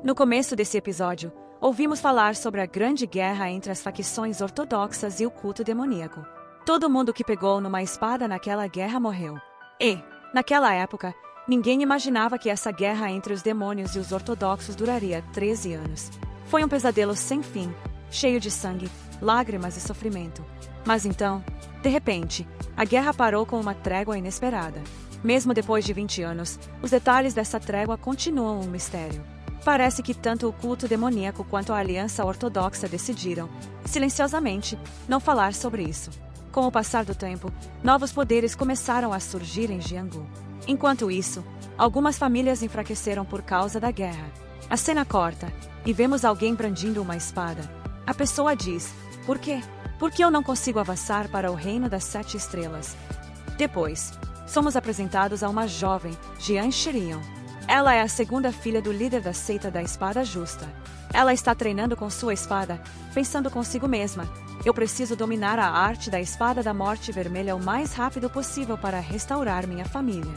No começo desse episódio, ouvimos falar sobre a grande guerra entre as facções ortodoxas e o culto demoníaco. Todo mundo que pegou numa espada naquela guerra morreu. E, naquela época, ninguém imaginava que essa guerra entre os demônios e os ortodoxos duraria 13 anos. Foi um pesadelo sem fim, cheio de sangue, lágrimas e sofrimento. Mas então, de repente, a guerra parou com uma trégua inesperada. Mesmo depois de 20 anos, os detalhes dessa trégua continuam um mistério. Parece que tanto o culto demoníaco quanto a aliança ortodoxa decidiram, silenciosamente, não falar sobre isso. Com o passar do tempo, novos poderes começaram a surgir em Jianghu. Enquanto isso, algumas famílias enfraqueceram por causa da guerra. A cena corta, e vemos alguém brandindo uma espada. A pessoa diz: "Por quê? Porque eu não consigo avançar para o reino das 7 estrelas?" Depois, somos apresentados a uma jovem, Jian Shirion. Ela é a segunda filha do líder da seita da Espada Justa. Ela está treinando com sua espada, pensando consigo mesma: "Eu preciso dominar a arte da espada da morte vermelha o mais rápido possível para restaurar minha família."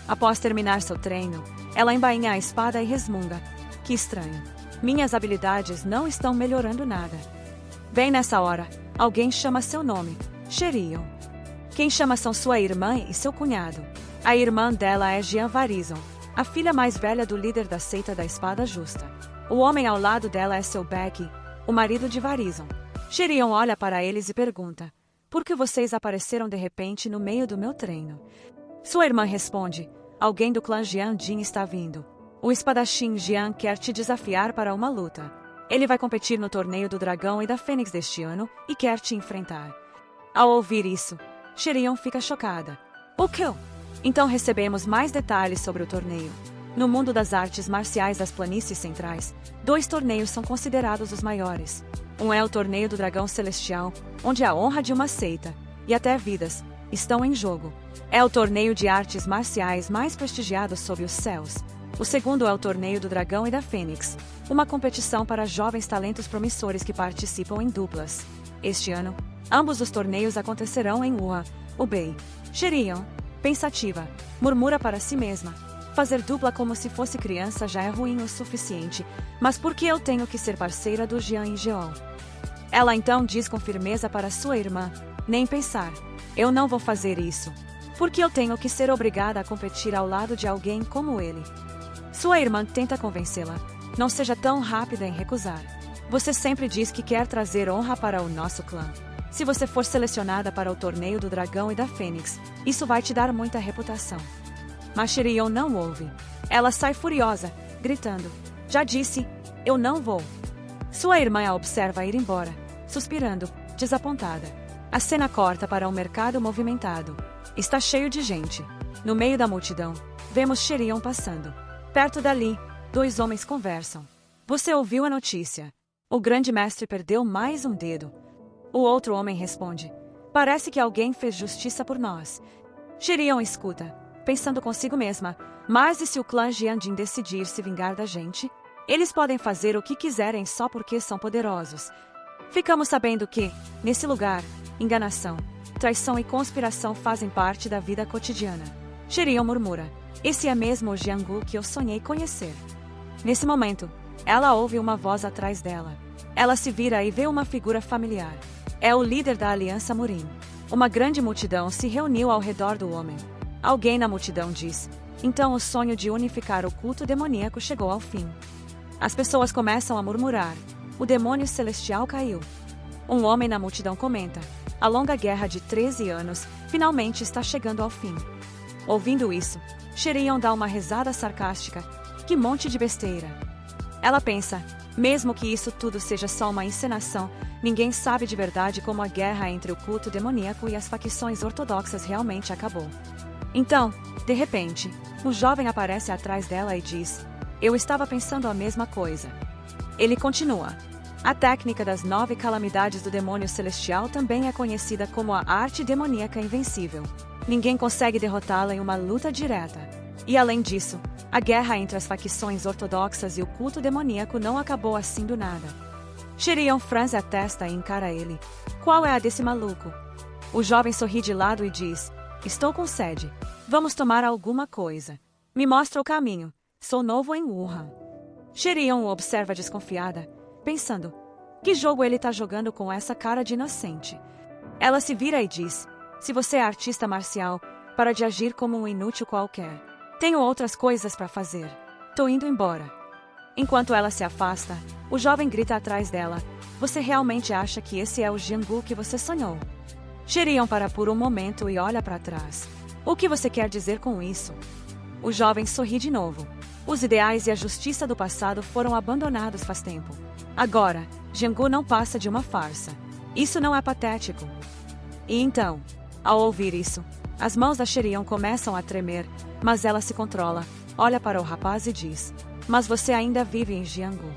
Após terminar seu treino, ela embainha a espada e resmunga: "Que estranho. Minhas habilidades não estão melhorando nada." Bem nessa hora, alguém chama seu nome: Shirion. Quem chama são sua irmã e seu cunhado. A irmã dela é Jian Varizon, a filha mais velha do líder da seita da Espada Justa. O homem ao lado dela é seu Beck, o marido de Varizon. Shirion olha para eles e pergunta: "Por que vocês apareceram de repente no meio do meu treino?" Sua irmã responde: "Alguém do clã Jian Jin está vindo. O espadachim Jian quer te desafiar para uma luta. Ele vai competir no torneio do Dragão e da Fênix deste ano e quer te enfrentar." Ao ouvir isso, Shirion fica chocada. "O quê?" Então recebemos mais detalhes sobre o torneio. No mundo das artes marciais das planícies centrais, 2 torneios são considerados os maiores. Um é o Torneio do Dragão Celestial, onde a honra de uma seita, e até vidas, estão em jogo. É o torneio de artes marciais mais prestigiado sob os céus. O segundo é o Torneio do Dragão e da Fênix, uma competição para jovens talentos promissores que participam em duplas. Este ano, ambos os torneios acontecerão em Wuhan, Hubei. Shirion, pensativa, murmura para si mesma: "Fazer dupla como se fosse criança já é ruim o suficiente, mas por que eu tenho que ser parceira do Jian e Jeol?" Ela então diz com firmeza para sua irmã: "Nem pensar. Eu não vou fazer isso. Porque eu tenho que ser obrigada a competir ao lado de alguém como ele." Sua irmã tenta convencê-la: "Não seja tão rápida em recusar. Você sempre diz que quer trazer honra para o nosso clã. Se você for selecionada para o Torneio do Dragão e da Fênix, isso vai te dar muita reputação." Mas Shirion não ouve. Ela sai furiosa, gritando: "Já disse, eu não vou." Sua irmã a observa ir embora, suspirando, desapontada. A cena corta para um mercado movimentado. Está cheio de gente. No meio da multidão, vemos Shirion passando. Perto dali, 2 homens conversam. "Você ouviu a notícia? O grande mestre perdeu mais um dedo." O outro homem responde: "Parece que alguém fez justiça por nós." Shirion escuta, pensando consigo mesma: "Mas e se o clã Jianjin decidir se vingar da gente? Eles podem fazer o que quiserem só porque são poderosos." Ficamos sabendo que, nesse lugar, enganação, traição e conspiração fazem parte da vida cotidiana. Shirion murmura: "Esse é mesmo o Jianghu que eu sonhei conhecer." Nesse momento, ela ouve uma voz atrás dela. Ela se vira e vê uma figura familiar. É o líder da Aliança Murim. Uma grande multidão se reuniu ao redor do homem. Alguém na multidão diz: "Então o sonho de unificar o culto demoníaco chegou ao fim." As pessoas começam a murmurar: "O demônio celestial caiu." Um homem na multidão comenta: "A longa guerra de 13 anos finalmente está chegando ao fim." Ouvindo isso, Shirion dá uma risada sarcástica: "Que monte de besteira." Ela pensa: mesmo que isso tudo seja só uma encenação, ninguém sabe de verdade como a guerra entre o culto demoníaco e as facções ortodoxas realmente acabou. Então, de repente, um jovem aparece atrás dela e diz: "Eu estava pensando a mesma coisa." Ele continua: "A técnica das 9 calamidades do demônio celestial também é conhecida como a arte demoníaca invencível. Ninguém consegue derrotá-la em uma luta direta. E além disso, a guerra entre as facções ortodoxas e o culto demoníaco não acabou assim do nada." Shirion franze a testa e encara ele: "Qual é a desse maluco?" O jovem sorri de lado e diz: "Estou com sede. Vamos tomar alguma coisa. Me mostra o caminho. Sou novo em Wuhan." Sherion o observa desconfiada, pensando: que jogo ele tá jogando com essa cara de inocente? Ela se vira e diz: se você é artista marcial, para de agir como um inútil qualquer. Tenho outras coisas para fazer. Tô indo embora. Enquanto ela se afasta, o jovem grita atrás dela: você realmente acha que esse é o Jiangu que você sonhou? Sherion para por um momento e olha para trás. O que você quer dizer com isso? O jovem sorri de novo. Os ideais e a justiça do passado foram abandonados faz tempo. Agora, Jiangu não passa de uma farsa. Isso não é patético. E então, ao ouvir isso, as mãos da Sherion começam a tremer, mas ela se controla, olha para o rapaz e diz: mas você ainda vive em Jiangu.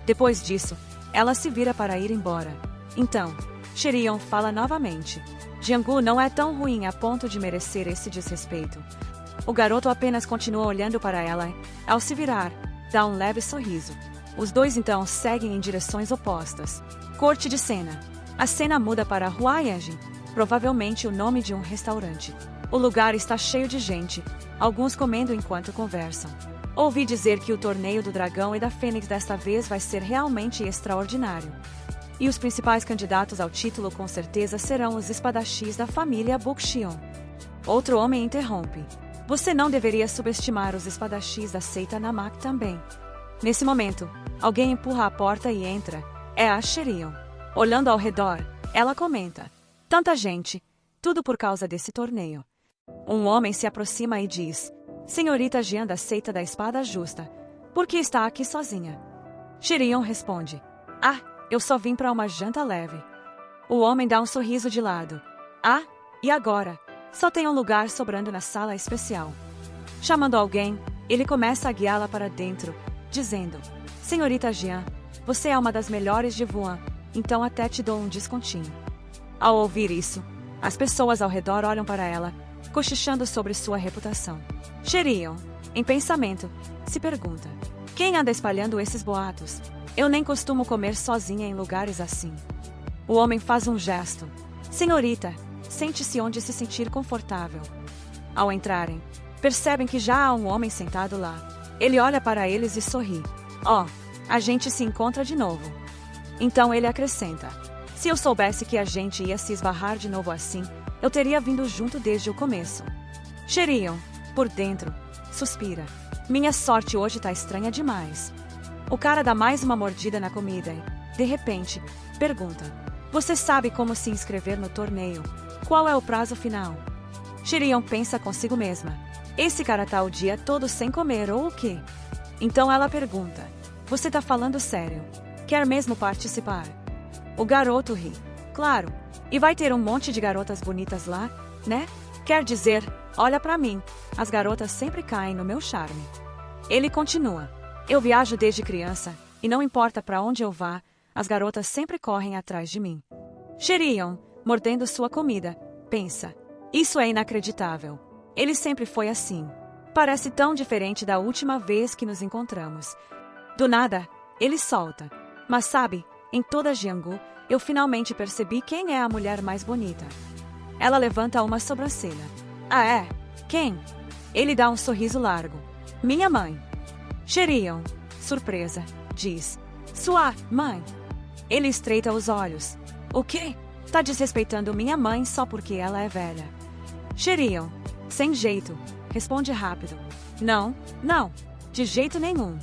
Depois disso, ela se vira para ir embora. Então, Sherion fala novamente: Jiangu não é tão ruim a ponto de merecer esse desrespeito. O garoto apenas continua olhando para ela e, ao se virar, dá um leve sorriso. Os dois então seguem em direções opostas. Corte de cena. A cena muda para Huayanjin, provavelmente o nome de um restaurante. O lugar está cheio de gente, alguns comendo enquanto conversam. Ouvi dizer que o torneio do dragão e da fênix desta vez vai ser realmente extraordinário. E os principais candidatos ao título com certeza serão os espadachins da família Buxion. Outro homem interrompe: você não deveria subestimar os espadachins da seita Namak também. Nesse momento, alguém empurra a porta e entra. É a Sherion. Olhando ao redor, ela comenta: tanta gente, tudo por causa desse torneio. Um homem se aproxima e diz: senhorita Jian da seita da espada justa, por que está aqui sozinha? Sherion responde: ah, eu só vim para uma janta leve. O homem dá um sorriso de lado. Ah, e agora? Só tem um lugar sobrando na sala especial. Chamando alguém, ele começa a guiá-la para dentro, dizendo: senhorita Jian, você é uma das melhores de Wuhan, então até te dou um descontinho. Ao ouvir isso, as pessoas ao redor olham para ela, cochichando sobre sua reputação. Sherion, em pensamento, se pergunta: quem anda espalhando esses boatos? Eu nem costumo comer sozinha em lugares assim. O homem faz um gesto. Senhorita, sente-se onde se sentir confortável. Ao entrarem, percebem que já há um homem sentado lá. Ele olha para eles e sorri. Oh, a gente se encontra de novo. Então ele acrescenta: se eu soubesse que a gente ia se esbarrar de novo assim, eu teria vindo junto desde o começo. Sherion, por dentro, suspira: minha sorte hoje tá estranha demais. O cara dá mais uma mordida na comida e, de repente, pergunta: você sabe como se inscrever no torneio? Qual é o prazo final? Sherion pensa consigo mesma: esse cara tá o dia todo sem comer ou o quê? Então ela pergunta: você tá falando sério? Quer mesmo participar? O garoto ri: claro, e vai ter um monte de garotas bonitas lá, né? Quer dizer, olha pra mim, as garotas sempre caem no meu charme. Ele continua: eu viajo desde criança, e não importa pra onde eu vá, as garotas sempre correm atrás de mim. Sherion, mordendo sua comida, pensa: isso é inacreditável. Ele sempre foi assim. Parece tão diferente da última vez que nos encontramos. Do nada, ele solta: mas sabe, em toda Jiangu, eu finalmente percebi quem é a mulher mais bonita. Ela levanta uma sobrancelha. Ah é? Quem? Ele dá um sorriso largo. Minha mãe. Sherion, surpresa, diz: sua mãe? Ele estreita os olhos. O quê? Tá desrespeitando minha mãe só porque ela é velha. Sherion, sem jeito, responde rápido: não, não, de jeito nenhum.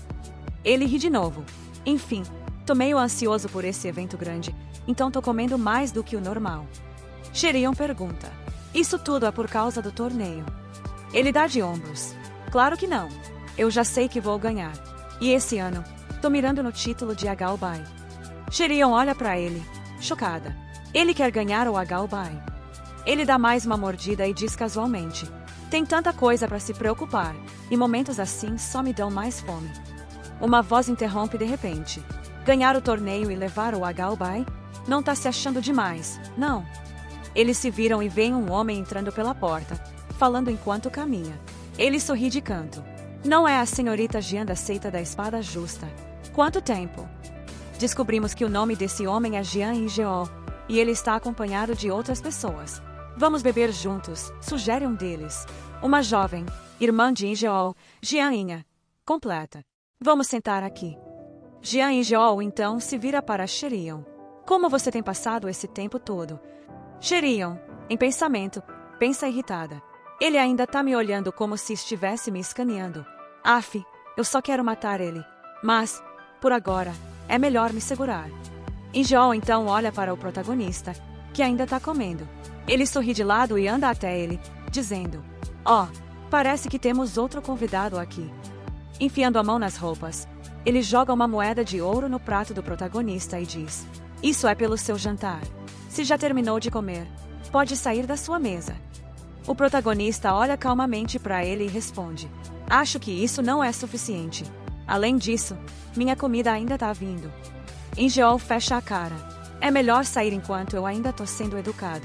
Ele ri de novo. Enfim, tô meio ansioso por esse evento grande, então tô comendo mais do que o normal. Sherion pergunta: isso tudo é por causa do torneio? Ele dá de ombros. Claro que não. Eu já sei que vou ganhar. E esse ano, tô mirando no título de Agalbai. Sherion olha para ele, chocada. Ele quer ganhar o Agalbai. Ele dá mais uma mordida e diz casualmente: tem tanta coisa para se preocupar, e momentos assim só me dão mais fome. Uma voz interrompe de repente: ganhar o torneio e levar o Agalbai? Não tá se achando demais, não? Eles se viram e veem um homem entrando pela porta, falando enquanto caminha. Ele sorri de canto. Não é a senhorita Jian da seita da espada justa. Quanto tempo? Descobrimos que o nome desse homem é Jian Ingeo, e ele está acompanhado de outras pessoas. Vamos beber juntos, sugere um deles. Uma jovem, irmã de Ingeo, Jian Inha, completa. Vamos sentar aqui. Jian e Jeol então se vira para Sherion. Como você tem passado esse tempo todo? Sherion, em pensamento, pensa irritada. Ele ainda tá me olhando como se estivesse me escaneando. Aff, eu só quero matar ele. Mas, por agora, é melhor me segurar. Jeol então olha para o protagonista, que ainda tá comendo. Ele sorri de lado e anda até ele, dizendo: "Ó, parece que temos outro convidado aqui." Enfiando a mão nas roupas, ele joga uma moeda de ouro no prato do protagonista e diz: "Isso é pelo seu jantar. Se já terminou de comer, pode sair da sua mesa." O protagonista olha calmamente para ele e responde: "Acho que isso não é suficiente. Além disso, minha comida ainda tá vindo." Jeol fecha a cara. "É melhor sair enquanto eu ainda tô sendo educado."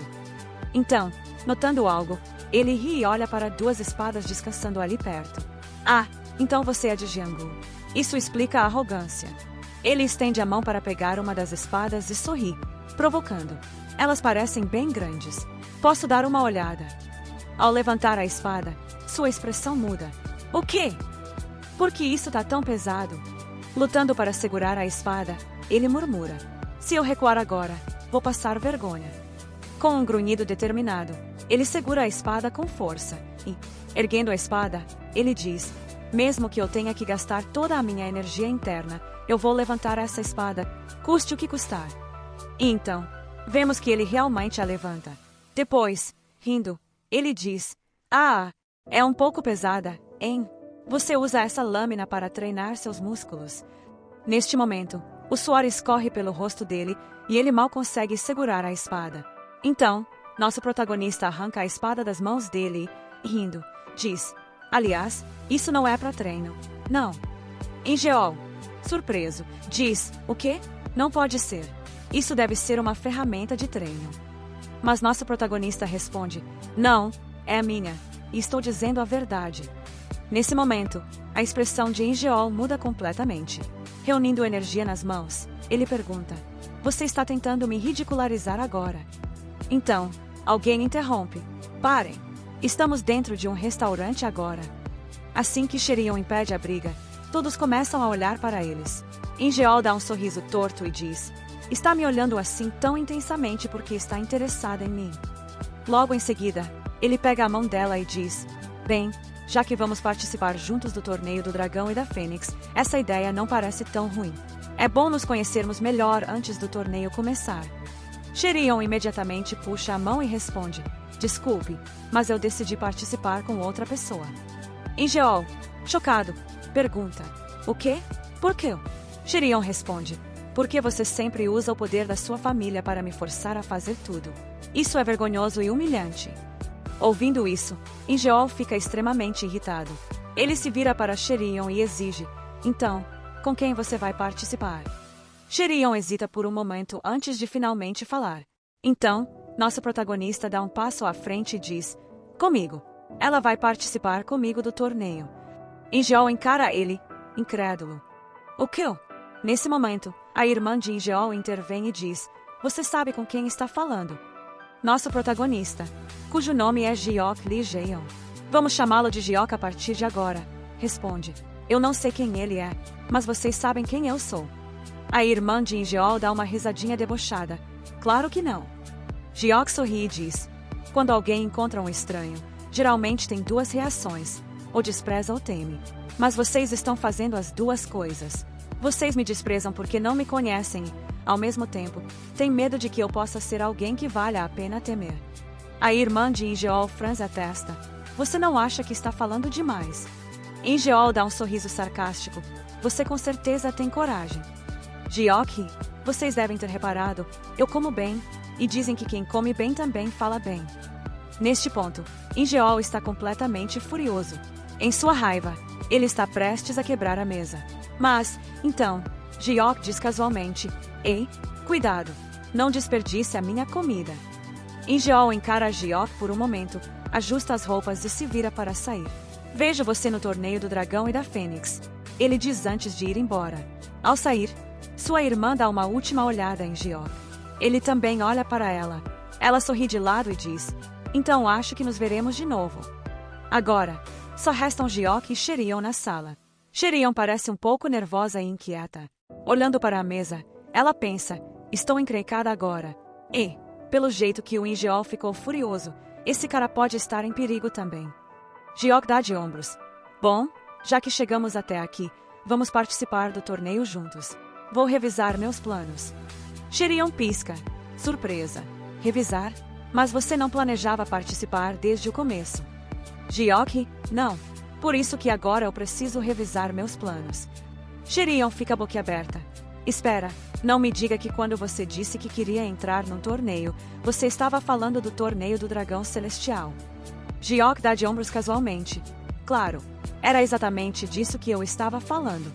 Então, notando algo, ele ri e olha para duas espadas descansando ali perto. "Ah, então você é de Jianghu. Isso explica a arrogância." Ele estende a mão para pegar uma das espadas e sorri, provocando: "Elas parecem bem grandes. Posso dar uma olhada?" Ao levantar a espada, sua expressão muda. "O quê? Por que isso tá tão pesado?" Lutando para segurar a espada, ele murmura: "Se eu recuar agora, vou passar vergonha." Com um grunhido determinado, ele segura a espada com força e, erguendo a espada, ele diz: "Mesmo que eu tenha que gastar toda a minha energia interna, eu vou levantar essa espada, custe o que custar." E então, vemos que ele realmente a levanta. Depois, rindo, ele diz: "Ah, é um pouco pesada, hein? Você usa essa lâmina para treinar seus músculos." Neste momento, o suor escorre pelo rosto dele e ele mal consegue segurar a espada. Então, nosso protagonista arranca a espada das mãos dele e, rindo, diz: "Aliás, isso não é para treino. Não." Jeol, surpreso, diz: "O quê? Não pode ser. Isso deve ser uma ferramenta de treino." Mas nosso protagonista responde: "Não, é minha, e estou dizendo a verdade." Nesse momento, a expressão de Jeol muda completamente. Reunindo energia nas mãos, ele pergunta: "Você está tentando me ridicularizar agora?" Então, alguém interrompe: "Parem! Estamos dentro de um restaurante agora." Assim que Sherion impede a briga, todos começam a olhar para eles. Jeol dá um sorriso torto e diz: "Está me olhando assim tão intensamente porque está interessada em mim." Logo em seguida, ele pega a mão dela e diz: "Bem, já que vamos participar juntos do torneio do Dragão e da Fênix, essa ideia não parece tão ruim. É bom nos conhecermos melhor antes do torneio começar." Sherion imediatamente puxa a mão e responde: "Desculpe, mas eu decidi participar com outra pessoa." Jeol, chocado, pergunta: "O quê? Por quê?" Sherion responde: "Porque você sempre usa o poder da sua família para me forçar a fazer tudo. Isso é vergonhoso e humilhante." Ouvindo isso, Jeol fica extremamente irritado. Ele se vira para Sherion e exige: "Então, com quem você vai participar?" Sherion hesita por um momento antes de finalmente falar. Então, nosso protagonista dá um passo à frente e diz: "Comigo. Ela vai participar comigo do torneio." Jeol encara ele, incrédulo. "O quê?" Nesse momento, a irmã de Jeol intervém e diz: "Você sabe com quem está falando." Nosso protagonista, cujo nome é Jiok Lee Jeon. "Vamos chamá-lo de Jiok a partir de agora," responde. "Eu não sei quem ele é, mas vocês sabem quem eu sou." A irmã de Jeol dá uma risadinha debochada. "Claro que não." Jiok sorri e diz: "Quando alguém encontra um estranho, geralmente tem duas reações, ou despreza ou teme. Mas vocês estão fazendo as duas coisas. Vocês me desprezam porque não me conhecem e, ao mesmo tempo, têm medo de que eu possa ser alguém que valha a pena temer." A irmã de Jeol franze a testa. "Você não acha que está falando demais?" Jeol dá um sorriso sarcástico. "Você com certeza tem coragem." Jiok, vocês devem ter reparado, eu como bem, e dizem que quem come bem também fala bem. Neste ponto, Jeol está completamente furioso. Em sua raiva, ele está prestes a quebrar a mesa. Mas, então, Jiok diz casualmente: "Ei, cuidado, não desperdice a minha comida." Jeol encara Jiok por um momento, ajusta as roupas e se vira para sair. "Vejo você no torneio do Dragão e da Fênix," ele diz antes de ir embora. Ao sair, sua irmã dá uma última olhada em Jiok. Ele também olha para ela. Ela sorri de lado e diz: "Então acho que nos veremos de novo." Agora, só restam Jiok e Sherion na sala. Sherion parece um pouco nervosa e inquieta. Olhando para a mesa, ela pensa, estou encrencada agora. E, pelo jeito que o Ingeol ficou furioso, esse cara pode estar em perigo também. Jiok dá de ombros. Bom, já que chegamos até aqui, vamos participar do torneio juntos. Vou revisar meus planos. Sherion pisca. Surpresa. Revisar? Mas você não planejava participar desde o começo. Jiok, não. Por isso que agora eu preciso revisar meus planos. Sherion fica boquiaberta. Espera, não me diga que quando você disse que queria entrar num torneio, você estava falando do torneio do dragão celestial. Jiok dá de ombros casualmente. Claro, era exatamente disso que eu estava falando.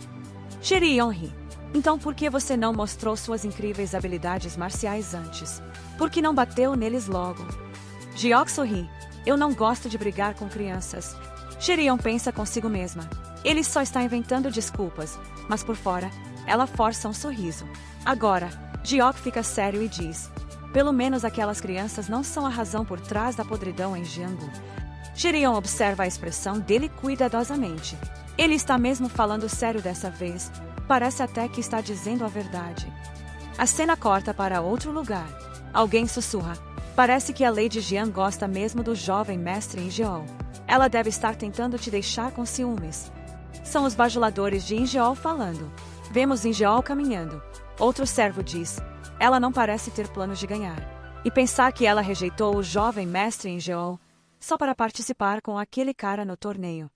Sherion ri. Então por que você não mostrou suas incríveis habilidades marciais antes? Por que não bateu neles logo? Jiok sorri. Eu não gosto de brigar com crianças. Sherion pensa consigo mesma. Ele só está inventando desculpas, mas por fora, ela força um sorriso. Agora, Jiok fica sério e diz: pelo menos aquelas crianças não são a razão por trás da podridão em Jianghu. Sherion observa a expressão dele cuidadosamente. Ele está mesmo falando sério dessa vez. Parece até que está dizendo a verdade. A cena corta para outro lugar. Alguém sussurra. Parece que a Lady Jian gosta mesmo do jovem mestre Ingeol. Ela deve estar tentando te deixar com ciúmes. São os bajuladores de Ingeol falando. Vemos Ingeol caminhando. Outro servo diz. Ela não parece ter planos de ganhar. E pensar que ela rejeitou o jovem mestre Ingeol só para participar com aquele cara no torneio.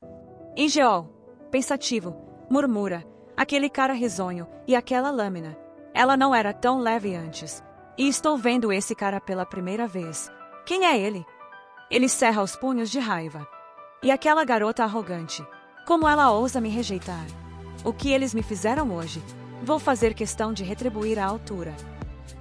Ingeol, pensativo, murmura. Aquele cara risonho e aquela lâmina. Ela não era tão leve antes. E estou vendo esse cara pela primeira vez. Quem é ele? Ele cerra os punhos de raiva. E aquela garota arrogante. Como ela ousa me rejeitar? O que eles me fizeram hoje? Vou fazer questão de retribuir à altura.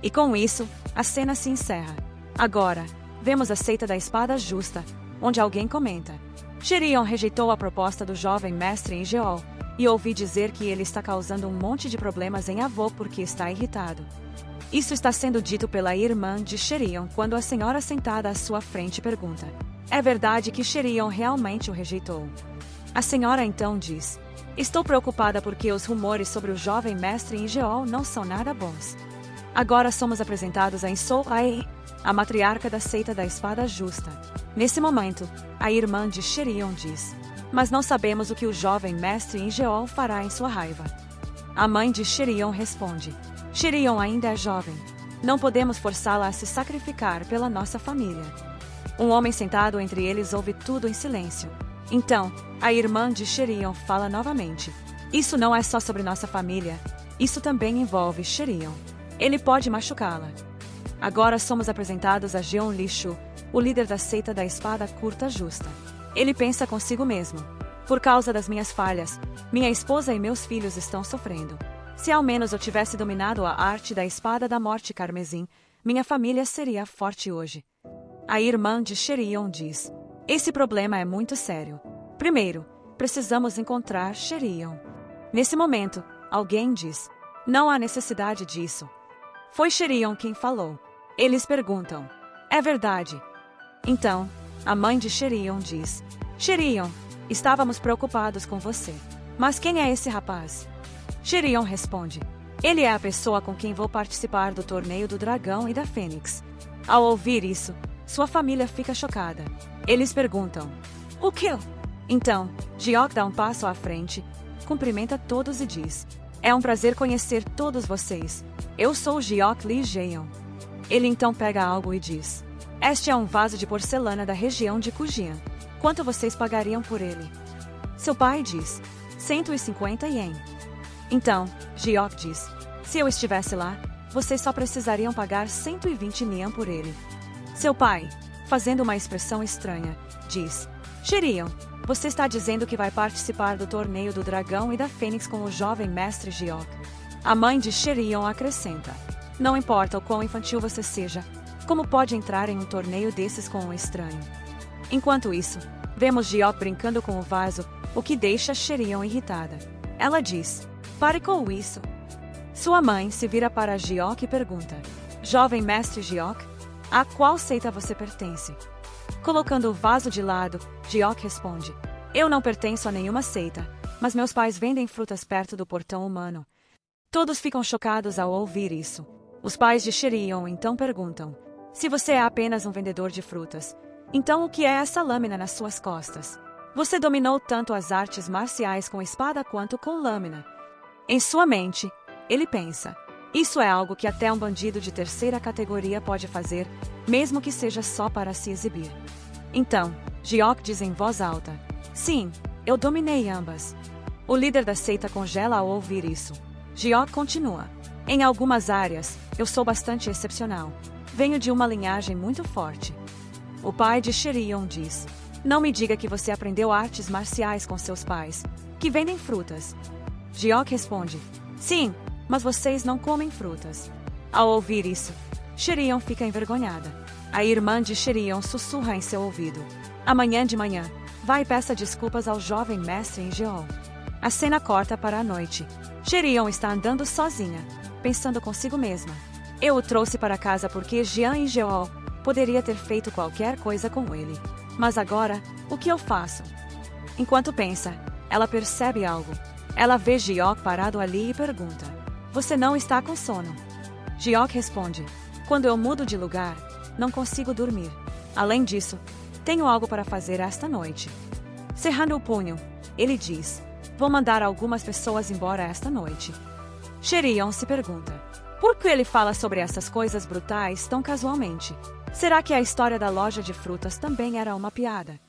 E com isso, a cena se encerra. Agora, vemos a seita da espada justa, onde alguém comenta. Sherion rejeitou a proposta do jovem mestre Ingeol. E ouvi dizer que ele está causando um monte de problemas em avô porque está irritado. Isso está sendo dito pela irmã de Sherion quando a senhora sentada à sua frente pergunta. É verdade que Sherion realmente o rejeitou? A senhora então diz. Estou preocupada porque os rumores sobre o jovem mestre Ingeol não são nada bons. Agora somos apresentados a Insou Ae, a matriarca da seita da espada justa. Nesse momento, a irmã de Sherion diz. Mas não sabemos o que o jovem mestre Ingeol fará em sua raiva. A mãe de Sherion responde. Sherion ainda é jovem. Não podemos forçá-la a se sacrificar pela nossa família. Um homem sentado entre eles ouve tudo em silêncio. Então, a irmã de Sherion fala novamente. Isso não é só sobre nossa família. Isso também envolve Sherion. Ele pode machucá-la. Agora somos apresentados a Jeon Lishu, o líder da seita da espada curta justa. Ele pensa consigo mesmo. Por causa das minhas falhas, minha esposa e meus filhos estão sofrendo. Se ao menos eu tivesse dominado a arte da espada da morte carmesim, minha família seria forte hoje. A irmã de Sherion diz. Esse problema é muito sério. Primeiro, precisamos encontrar Sherion. Nesse momento, alguém diz. Não há necessidade disso. Foi Sherion quem falou. Eles perguntam. É verdade. Então, a mãe de Sherion diz. Sherion, estávamos preocupados com você. Mas quem é esse rapaz? Sherion responde. Ele é a pessoa com quem vou participar do torneio do dragão e da fênix. Ao ouvir isso, sua família fica chocada. Eles perguntam. O quê? Então, Jiok dá um passo à frente, cumprimenta todos e diz. É um prazer conhecer todos vocês. Eu sou Jiok Lee Jeon. Ele então pega algo e diz. Este é um vaso de porcelana da região de Kujian. Quanto vocês pagariam por ele? Seu pai diz. 150 ien. Então, Jiok diz. Se eu estivesse lá, vocês só precisariam pagar 120 nian por ele. Seu pai, fazendo uma expressão estranha, diz. Sherion, você está dizendo que vai participar do torneio do dragão e da fênix com o jovem mestre Jiok. A mãe de Sherion acrescenta. Não importa o quão infantil você seja, como pode entrar em um torneio desses com um estranho? Enquanto isso, vemos Jiok brincando com o vaso, o que deixa Sherion irritada. Ela diz, pare com isso. Sua mãe se vira para Jiok e pergunta, jovem mestre Jiok, a qual seita você pertence? Colocando o vaso de lado, Jiok responde, eu não pertenço a nenhuma seita, mas meus pais vendem frutas perto do portão humano. Todos ficam chocados ao ouvir isso. Os pais de Sherion então perguntam: se você é apenas um vendedor de frutas, então o que é essa lâmina nas suas costas? Você dominou tanto as artes marciais com espada quanto com lâmina. Em sua mente, ele pensa: isso é algo que até um bandido de terceira categoria pode fazer, mesmo que seja só para se exibir. Então, Jiok diz em voz alta: sim, eu dominei ambas. O líder da seita congela ao ouvir isso. Jiok continua: em algumas áreas, eu sou bastante excepcional. Venho de uma linhagem muito forte. O pai de Sherion diz: não me diga que você aprendeu artes marciais com seus pais, que vendem frutas. Jiok responde: sim, mas vocês não comem frutas. Ao ouvir isso, Sherion fica envergonhada. A irmã de Sherion sussurra em seu ouvido: amanhã de manhã, vá e peça desculpas ao jovem mestre em Geol. A cena corta para a noite. Sherion está andando sozinha, pensando consigo mesma. Eu o trouxe para casa porque Jean em Geol poderia ter feito qualquer coisa com ele. Mas agora, o que eu faço? Enquanto pensa, ela percebe algo. Ela vê Jiok parado ali e pergunta: você não está com sono? Jiok responde: quando eu mudo de lugar, não consigo dormir. Além disso, tenho algo para fazer esta noite. Cerrando o punho, ele diz: vou mandar algumas pessoas embora esta noite. Sherion se pergunta: por que ele fala sobre essas coisas brutais tão casualmente? Será que a história da loja de frutas também era uma piada?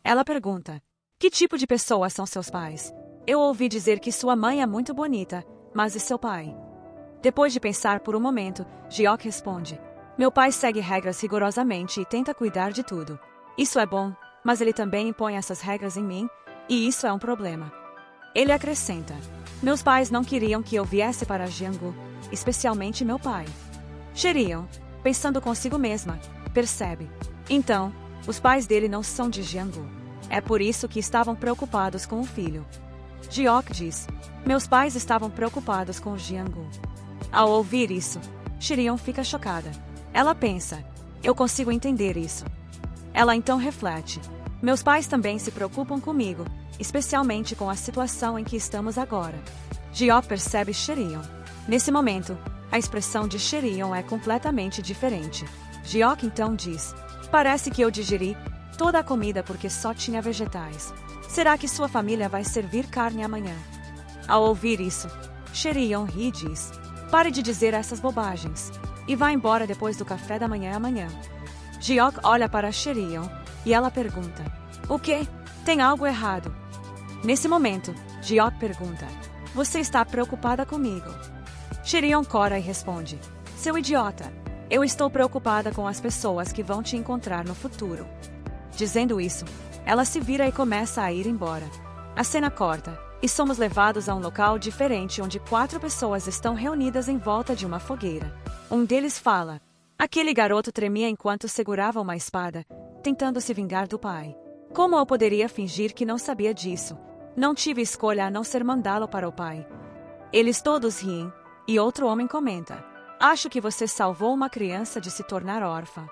Ela pergunta: que tipo de pessoas são seus pais? Eu ouvi dizer que sua mãe é muito bonita, mas e seu pai? Depois de pensar por um momento, Jiok responde: meu pai segue regras rigorosamente e tenta cuidar de tudo. Isso é bom, mas ele também impõe essas regras em mim, e isso é um problema. Ele acrescenta: meus pais não queriam que eu viesse para Jianggu, especialmente meu pai. Sherion, pensando consigo mesma, percebe: então, os pais dele não são de Jianggu. É por isso que estavam preocupados com o filho. Jiok diz: meus pais estavam preocupados com Jianggu. Ao ouvir isso, Sherion fica chocada. Ela pensa: eu consigo entender isso. Ela então reflete: meus pais também se preocupam comigo, especialmente com a situação em que estamos agora. Jiok percebe Sherion. Nesse momento, a expressão de Sherion é completamente diferente. Jiok então diz: parece que eu digeri toda a comida porque só tinha vegetais. Será que sua família vai servir carne amanhã? Ao ouvir isso, Sherion ri e diz: pare de dizer essas bobagens, e vá embora depois do café da manhã amanhã. Jiok olha para Sherion, e ela pergunta: o quê? Tem algo errado? Nesse momento, Jiok pergunta: você está preocupada comigo? Sherion cora e responde: seu idiota, eu estou preocupada com as pessoas que vão te encontrar no futuro. Dizendo isso, ela se vira e começa a ir embora. A cena corta, e somos levados a um local diferente onde 4 pessoas estão reunidas em volta de uma fogueira. Um deles fala: aquele garoto tremia enquanto segurava uma espada, tentando se vingar do pai. Como eu poderia fingir que não sabia disso? Não tive escolha a não ser mandá-lo para o pai. Eles todos riem, e outro homem comenta: acho que você salvou uma criança de se tornar órfã.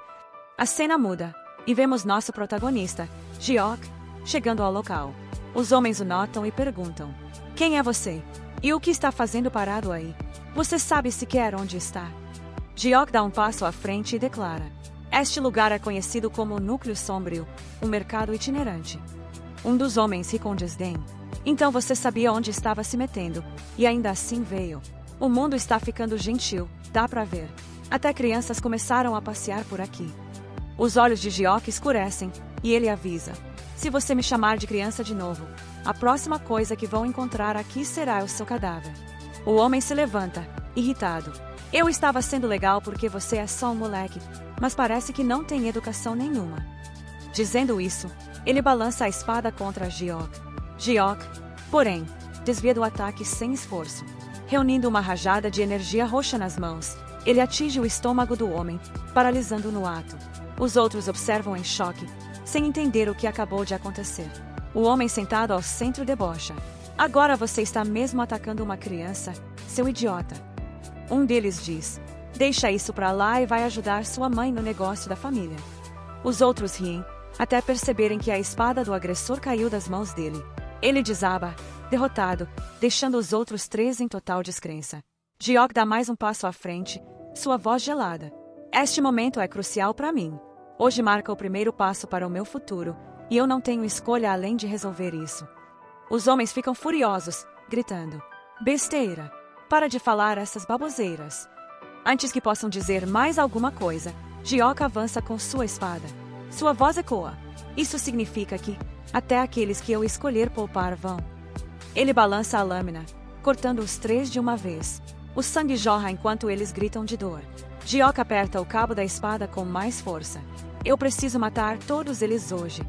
A cena muda, e vemos nosso protagonista, Jiok, chegando ao local. Os homens o notam e perguntam: quem é você? E o que está fazendo parado aí? Você sabe sequer onde está? Jiok dá um passo à frente e declara: este lugar é conhecido como o Núcleo Sombrio, um mercado itinerante. Um dos homens ri com desdém: então você sabia onde estava se metendo, e ainda assim veio. O mundo está ficando gentil, dá pra ver. Até crianças começaram a passear por aqui. Os olhos de Jiok escurecem, e ele avisa: se você me chamar de criança de novo, a próxima coisa que vão encontrar aqui será o seu cadáver. O homem se levanta, irritado: eu estava sendo legal porque você é só um moleque, mas parece que não tem educação nenhuma. Dizendo isso, ele balança a espada contra Jiok. Jiok, porém, desvia do ataque sem esforço. Reunindo uma rajada de energia roxa nas mãos, ele atinge o estômago do homem, paralisando-o no ato. Os outros observam em choque, sem entender o que acabou de acontecer. O homem sentado ao centro debocha: agora você está mesmo atacando uma criança, seu idiota. Um deles diz: deixa isso pra lá e vai ajudar sua mãe no negócio da família. Os outros riem, até perceberem que a espada do agressor caiu das mãos dele. Ele desaba: derrotado, deixando os outros 3 em total descrença. Geok dá mais um passo à frente, sua voz gelada. Este momento é crucial para mim. Hoje marca o primeiro passo para o meu futuro, e eu não tenho escolha além de resolver isso. Os homens ficam furiosos, gritando: besteira! Para de falar essas baboseiras. Antes que possam dizer mais alguma coisa, Geok avança com sua espada. Sua voz ecoa. Isso significa que até aqueles que eu escolher poupar vão. Ele balança a lâmina, cortando os 3 de uma vez. O sangue jorra enquanto eles gritam de dor. Geok aperta o cabo da espada com mais força. Eu preciso matar todos eles hoje.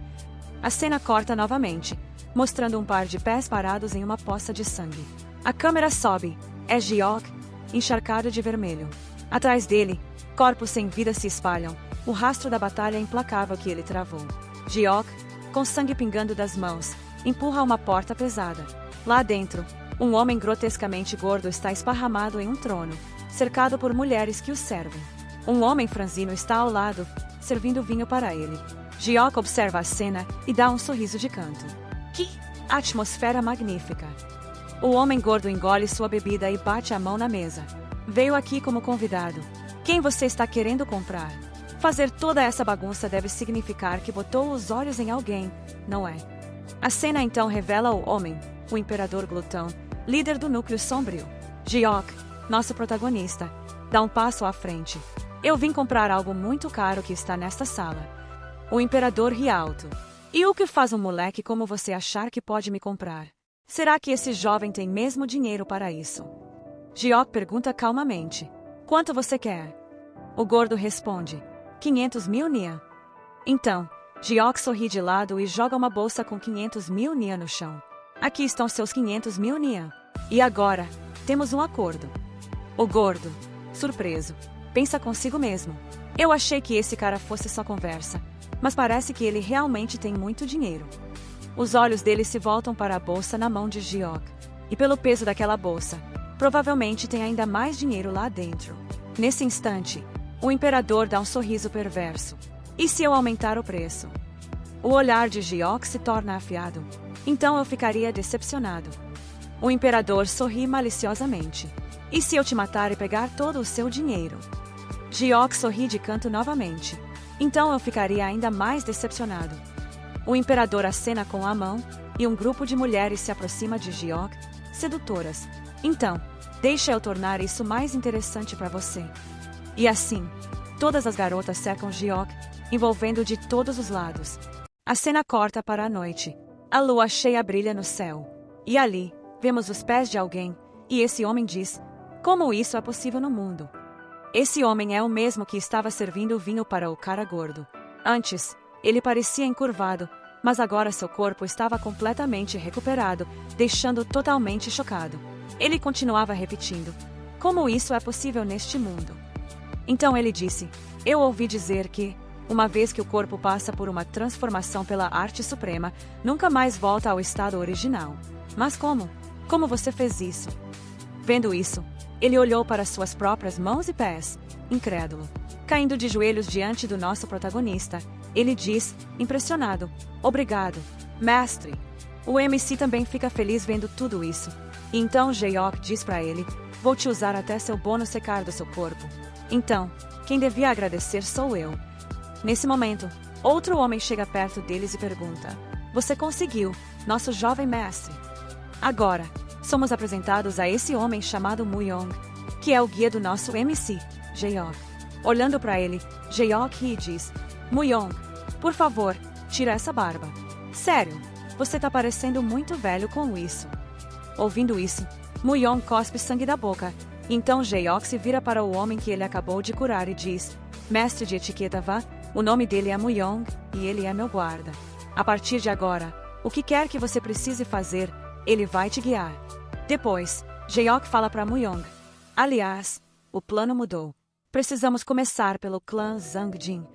A cena corta novamente, mostrando um par de pés parados em uma poça de sangue. A câmera sobe. É Geok, encharcado de vermelho. Atrás dele, corpos sem vida se espalham, o rastro da batalha implacável que ele travou. Geok, com sangue pingando das mãos, empurra uma porta pesada. Lá dentro, um homem grotescamente gordo está esparramado em um trono, cercado por mulheres que o servem. Um homem franzino está ao lado, servindo vinho para ele. Geok observa a cena e dá um sorriso de canto. Que atmosfera magnífica! O homem gordo engole sua bebida e bate a mão na mesa. Veio aqui como convidado. Quem você está querendo comprar? Fazer toda essa bagunça deve significar que botou os olhos em alguém, não é? A cena então revela o homem, o Imperador Glutão, líder do núcleo sombrio. Geok, nosso protagonista, dá um passo à frente. Eu vim comprar algo muito caro que está nesta sala. O Imperador ri alto. E o que faz um moleque como você achar que pode me comprar? Será que esse jovem tem mesmo dinheiro para isso? Geok pergunta calmamente. Quanto você quer? O gordo responde. 500 mil nia. Então, Geok sorri de lado e joga uma bolsa com 500 mil nia no chão. Aqui estão seus 500 mil nia. E agora, temos um acordo. O gordo, surpreso, pensa consigo mesmo. Eu achei que esse cara fosse só conversa, mas parece que ele realmente tem muito dinheiro. Os olhos dele se voltam para a bolsa na mão de Geok. E pelo peso daquela bolsa, provavelmente tem ainda mais dinheiro lá dentro. Nesse instante, o imperador dá um sorriso perverso. E se eu aumentar o preço? O olhar de Geok se torna afiado. Então eu ficaria decepcionado. O imperador sorri maliciosamente. E se eu te matar e pegar todo o seu dinheiro? Geok sorri de canto novamente. Então eu ficaria ainda mais decepcionado. O imperador acena com a mão, e um grupo de mulheres se aproxima de Geok, sedutoras. Então, deixa eu tornar isso mais interessante para você. E assim, todas as garotas cercam Geok, envolvendo de todos os lados. A cena corta para a noite. A lua cheia brilha no céu. E ali, vemos os pés de alguém, e esse homem diz: como isso é possível no mundo? Esse homem é o mesmo que estava servindo vinho para o cara gordo. Antes, ele parecia encurvado, mas agora seu corpo estava completamente recuperado, deixando-o totalmente chocado. Ele continuava repetindo: como isso é possível neste mundo? Então ele disse: eu ouvi dizer que, uma vez que o corpo passa por uma transformação pela arte suprema, nunca mais volta ao estado original. Mas como? Como você fez isso? Vendo isso, ele olhou para suas próprias mãos e pés, incrédulo. Caindo de joelhos diante do nosso protagonista, ele diz, impressionado: obrigado, mestre. O MC também fica feliz vendo tudo isso. E então Geok diz para ele: vou te usar até seu bônus secar do seu corpo. Então, quem devia agradecer sou eu. Nesse momento, outro homem chega perto deles e pergunta: você conseguiu, nosso jovem mestre. Agora, somos apresentados a esse homem chamado Muyong, que é o guia do nosso MC, Geok. Olhando para ele, Geok ri e diz: Muyong, por favor, tira essa barba. Sério, você tá parecendo muito velho com isso. Ouvindo isso, Muyong cospe sangue da boca. Então Geok se vira para o homem que ele acabou de curar e diz: mestre de etiqueta vá, o nome dele é Muyong, e ele é meu guarda. A partir de agora, o que quer que você precise fazer, ele vai te guiar. Depois, Geok fala para Muyong: aliás, o plano mudou. Precisamos começar pelo clã Zangjin.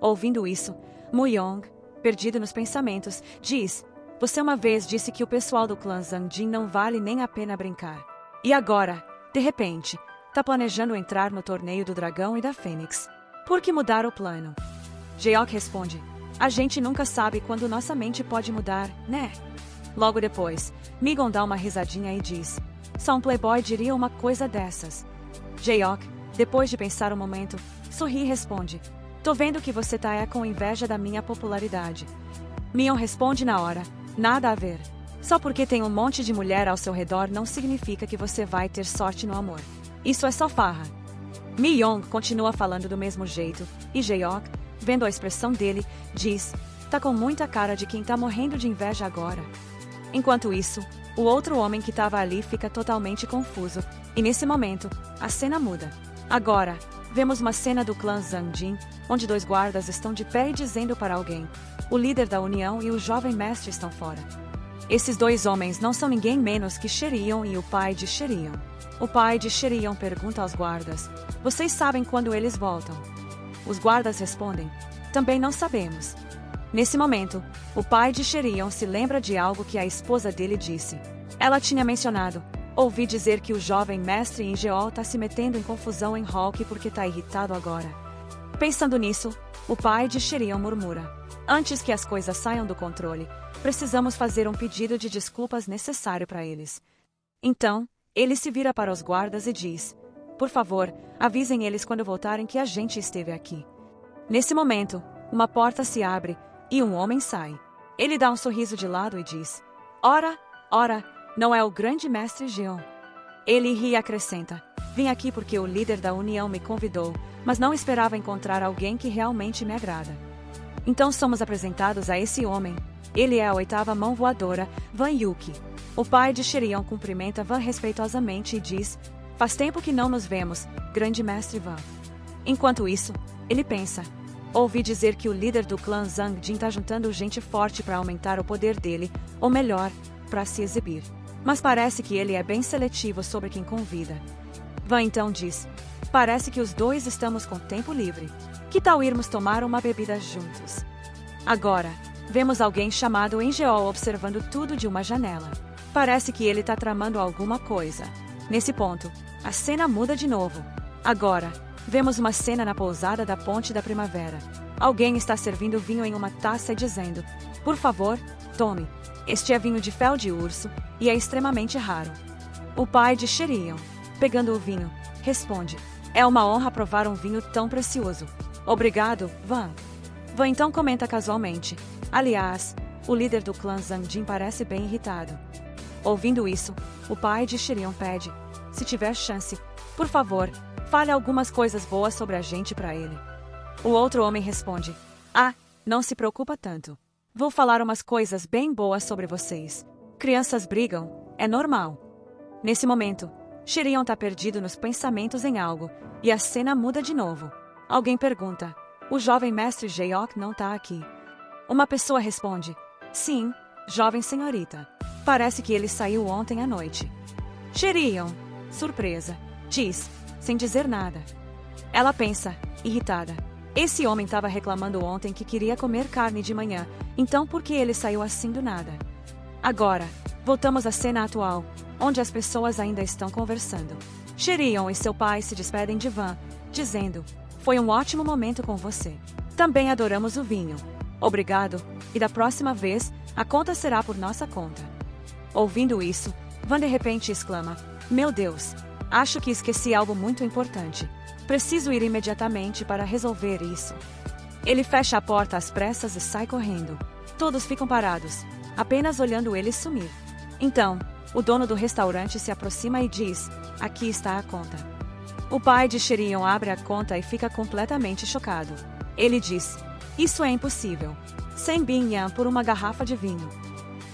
Ouvindo isso, Muyong, perdido nos pensamentos, diz: você uma vez disse que o pessoal do clã Zangjin não vale nem a pena brincar. E agora, de repente, tá planejando entrar no torneio do dragão e da fênix. Por que mudar o plano? Geok responde: a gente nunca sabe quando nossa mente pode mudar, né? Logo depois, Migon dá uma risadinha e diz: só um playboy diria uma coisa dessas. Jaeok, depois de pensar um momento, sorri e responde: tô vendo que você tá com inveja da minha popularidade. Mion responde na hora: nada a ver. Só porque tem um monte de mulher ao seu redor não significa que você vai ter sorte no amor. Isso é só farra. Mi-young continua falando do mesmo jeito, e Jaeok, vendo a expressão dele, diz: tá com muita cara de quem tá morrendo de inveja agora. Enquanto isso, o outro homem que estava ali fica totalmente confuso, e nesse momento, a cena muda. Agora, vemos uma cena do clã Zangjin, onde 2 guardas estão de pé e dizendo para alguém: o líder da União e o jovem mestre estão fora. Esses 2 homens não são ninguém menos que Sherion e o pai de Sherion. O pai de Sherion pergunta aos guardas: vocês sabem quando eles voltam? Os guardas respondem: também não sabemos. Nesse momento, o pai de Sherion se lembra de algo que a esposa dele disse. Ela tinha mencionado: ouvi dizer que o jovem mestre em Geol tá se metendo em confusão em Hulk porque tá irritado agora. Pensando nisso, o pai de Sherion murmura: antes que as coisas saiam do controle, precisamos fazer um pedido de desculpas necessário para eles. Então, ele se vira para os guardas e diz: por favor, avisem eles quando voltarem que a gente esteve aqui. Nesse momento, uma porta se abre e um homem sai. Ele dá um sorriso de lado e diz: ora, não é o grande mestre Jeon? Ele ri e acrescenta: vim aqui porque o líder da União me convidou, mas não esperava encontrar alguém que realmente me agrada. Então somos apresentados a esse homem. Ele é a 8ª mão voadora, Van Yuki. O pai de Sherion cumprimenta Van respeitosamente e diz: faz tempo que não nos vemos, grande mestre Van. Enquanto isso, ele pensa: ouvi dizer que o líder do clã Zangjin tá juntando gente forte para aumentar o poder dele, ou melhor, para se exibir. Mas parece que ele é bem seletivo sobre quem convida. Van então diz: parece que os 2 estamos com tempo livre. Que tal irmos tomar uma bebida juntos? Agora, vemos alguém chamado Engeol observando tudo de uma janela. Parece que ele tá tramando alguma coisa. Nesse ponto, a cena muda de novo. Agora, vemos uma cena na pousada da Ponte da Primavera. Alguém está servindo vinho em uma taça e dizendo: por favor, tome. Este é vinho de fel de urso, e é extremamente raro. O pai de Sherion, pegando o vinho, responde: é uma honra provar um vinho tão precioso. Obrigado, Van. Van então comenta casualmente: aliás, o líder do clã Zangjin parece bem irritado. Ouvindo isso, o pai de Sherion pede: se tiver chance, por favor, fale algumas coisas boas sobre a gente para ele. O outro homem responde: ah, não se preocupa tanto. Vou falar umas coisas bem boas sobre vocês. Crianças brigam, é normal. Nesse momento, Sherion tá perdido nos pensamentos em algo, e a cena muda de novo. Alguém pergunta: o jovem mestre Jaeok não tá aqui? Uma pessoa responde: sim, jovem senhorita. Parece que ele saiu ontem à noite. Sherion, surpresa, diz, sem dizer nada. Ela pensa, irritada: esse homem estava reclamando ontem que queria comer carne de manhã, então por que ele saiu assim do nada? Agora, voltamos à cena atual, onde as pessoas ainda estão conversando. Sherion e seu pai se despedem de Van, dizendo: foi um ótimo momento com você. Também adoramos o vinho. Obrigado, e da próxima vez, a conta será por nossa conta. Ouvindo isso, Van de repente exclama: meu Deus, acho que esqueci algo muito importante. Preciso ir imediatamente para resolver isso. Ele fecha a porta às pressas e sai correndo. Todos ficam parados, apenas olhando ele sumir. Então, o dono do restaurante se aproxima e diz: aqui está a conta. O pai de Sherion abre a conta e fica completamente chocado. Ele diz: isso é impossível. 100 bin-yan por uma garrafa de vinho.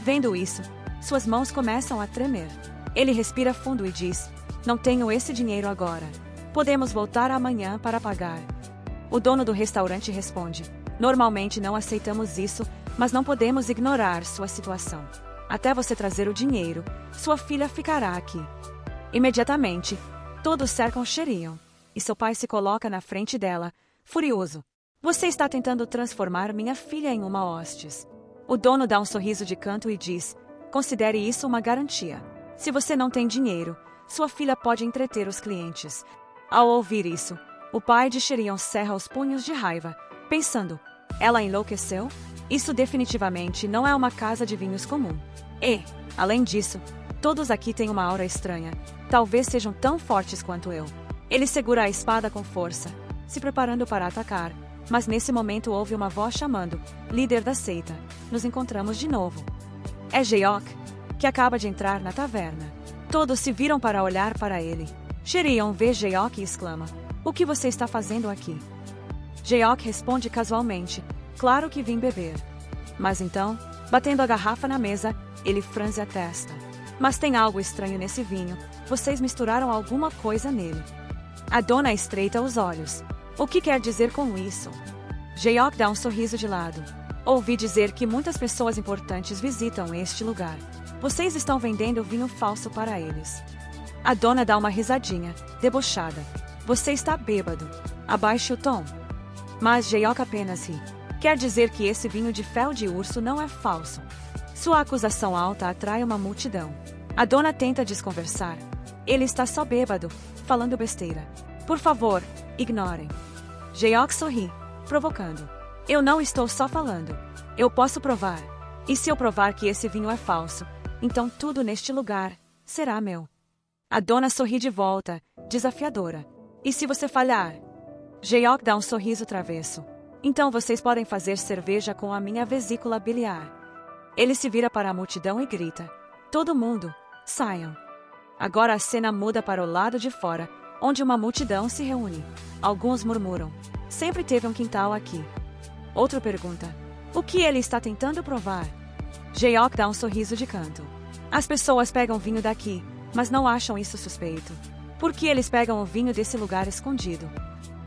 Vendo isso, suas mãos começam a tremer. Ele respira fundo e diz: não tenho esse dinheiro agora. Podemos voltar amanhã para pagar. O dono do restaurante responde: normalmente não aceitamos isso, mas não podemos ignorar sua situação. Até você trazer o dinheiro, sua filha ficará aqui. Imediatamente, todos cercam Sherion, e seu pai se coloca na frente dela, furioso. Você está tentando transformar minha filha em uma hostes. O dono dá um sorriso de canto e diz: considere isso uma garantia. Se você não tem dinheiro, sua filha pode entreter os clientes. Ao ouvir isso, o pai de Sherion cerra os punhos de raiva, pensando: ela enlouqueceu? Isso definitivamente não é uma casa de vinhos comum. E, além disso, todos aqui têm uma aura estranha. Talvez sejam tão fortes quanto eu. Ele segura a espada com força, se preparando para atacar. Mas nesse momento houve uma voz chamando: líder da seita, nos encontramos de novo. É Jayok, que acaba de entrar na taverna. Todos se viram para olhar para ele. Sherion vê Jayok e exclama: o que você está fazendo aqui? Jayok responde casualmente: claro que vim beber. Mas então, batendo a garrafa na mesa, ele franze a testa. Mas tem algo estranho nesse vinho, vocês misturaram alguma coisa nele. A dona estreita os olhos. O que quer dizer com isso? Jayok dá um sorriso de lado. Ouvi dizer que muitas pessoas importantes visitam este lugar. Vocês estão vendendo vinho falso para eles. A dona dá uma risadinha, debochada. Você está bêbado. Abaixe o tom. Mas Jayok apenas ri. Quer dizer que esse vinho de fel de urso não é falso. Sua acusação alta atrai uma multidão. A dona tenta desconversar. Ele está só bêbado, falando besteira. Por favor, ignorem. Jayok sorri, provocando. Eu não estou só falando. Eu posso provar. E se eu provar que esse vinho é falso, então tudo neste lugar será meu. A dona sorri de volta, desafiadora. E se você falhar? Jayok dá um sorriso travesso. Então vocês podem fazer cerveja com a minha vesícula biliar. Ele se vira para a multidão e grita: todo mundo, saiam. Agora a cena muda para o lado de fora, onde uma multidão se reúne. Alguns murmuram: sempre teve um quintal aqui. Outro pergunta: o que ele está tentando provar? Jayok dá um sorriso de canto. As pessoas pegam vinho daqui, mas não acham isso suspeito. Por que eles pegam o vinho desse lugar escondido?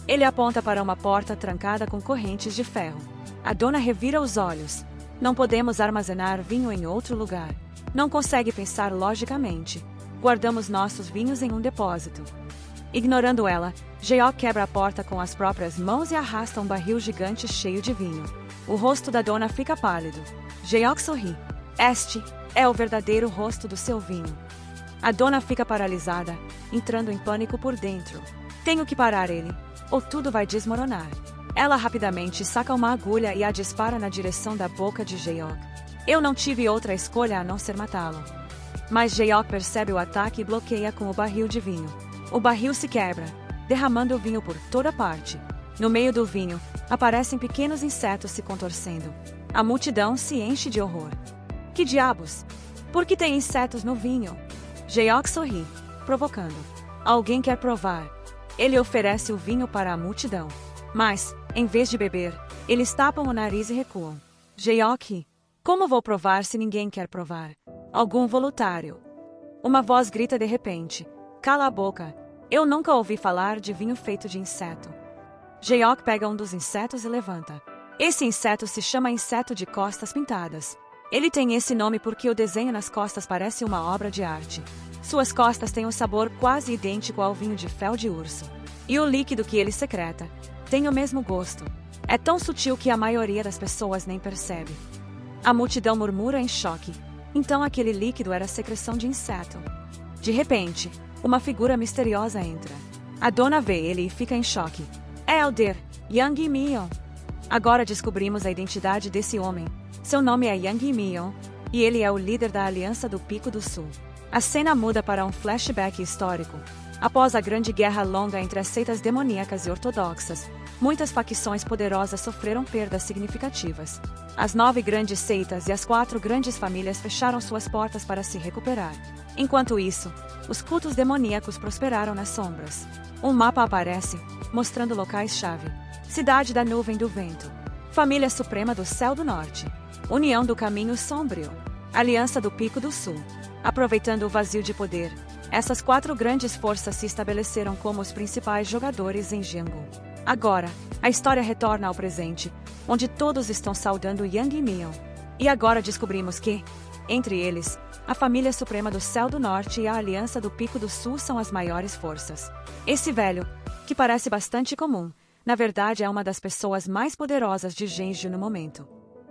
Ele aponta para uma porta trancada com correntes de ferro. A dona revira os olhos. Não podemos armazenar vinho em outro lugar. Não consegue pensar logicamente. Guardamos nossos vinhos em um depósito. Ignorando ela, Jayok quebra a porta com as próprias mãos e arrasta um barril gigante cheio de vinho. O rosto da dona fica pálido. Jayok sorri. Este é o verdadeiro rosto do seu vinho. A dona fica paralisada, entrando em pânico por dentro. Tenho que parar ele, ou tudo vai desmoronar. Ela rapidamente saca uma agulha e a dispara na direção da boca de Jayok. Eu não tive outra escolha a não ser matá-lo. Mas Jayok percebe o ataque e bloqueia com o barril de vinho. O barril se quebra, derramando o vinho por toda parte. No meio do vinho, aparecem pequenos insetos se contorcendo. A multidão se enche de horror. Que diabos? Por que tem insetos no vinho? Jayok sorri, provocando. Alguém quer provar. Ele oferece o vinho para a multidão. Mas, em vez de beber, eles tapam o nariz e recuam. Jayok ri. Como vou provar se ninguém quer provar? Algum voluntário. Uma voz grita de repente. Cala a boca. Eu nunca ouvi falar de vinho feito de inseto. Jayok pega um dos insetos e levanta. Esse inseto se chama inseto de costas pintadas. Ele tem esse nome porque o desenho nas costas parece uma obra de arte. Suas costas têm um sabor quase idêntico ao vinho de fel de urso. E o líquido que ele secreta tem o mesmo gosto. É tão sutil que a maioria das pessoas nem percebe. A multidão murmura em choque. Então aquele líquido era secreção de inseto. De repente, uma figura misteriosa entra. A dona vê ele e fica em choque. É Elder, Yang Mion. Agora descobrimos a identidade desse homem. Seu nome é Yang Mion, e ele é o líder da Aliança do Pico do Sul. A cena muda para um flashback histórico. Após a grande guerra longa entre as seitas demoníacas e ortodoxas, muitas facções poderosas sofreram perdas significativas. As 9 grandes seitas e as 4 grandes famílias fecharam suas portas para se recuperar. Enquanto isso, os cultos demoníacos prosperaram nas sombras. Um mapa aparece, mostrando locais-chave. Cidade da Nuvem do Vento. Família Suprema do Céu do Norte. União do Caminho Sombrio. Aliança do Pico do Sul. Aproveitando o vazio de poder, essas 4 grandes forças se estabeleceram como os principais jogadores em Jianghu. Agora, a história retorna ao presente, onde todos estão saudando Yang Mion. E agora descobrimos que, entre eles, a Família Suprema do Céu do Norte e a Aliança do Pico do Sul são as maiores forças. Esse velho, que parece bastante comum, na verdade é uma das pessoas mais poderosas de Genji no momento.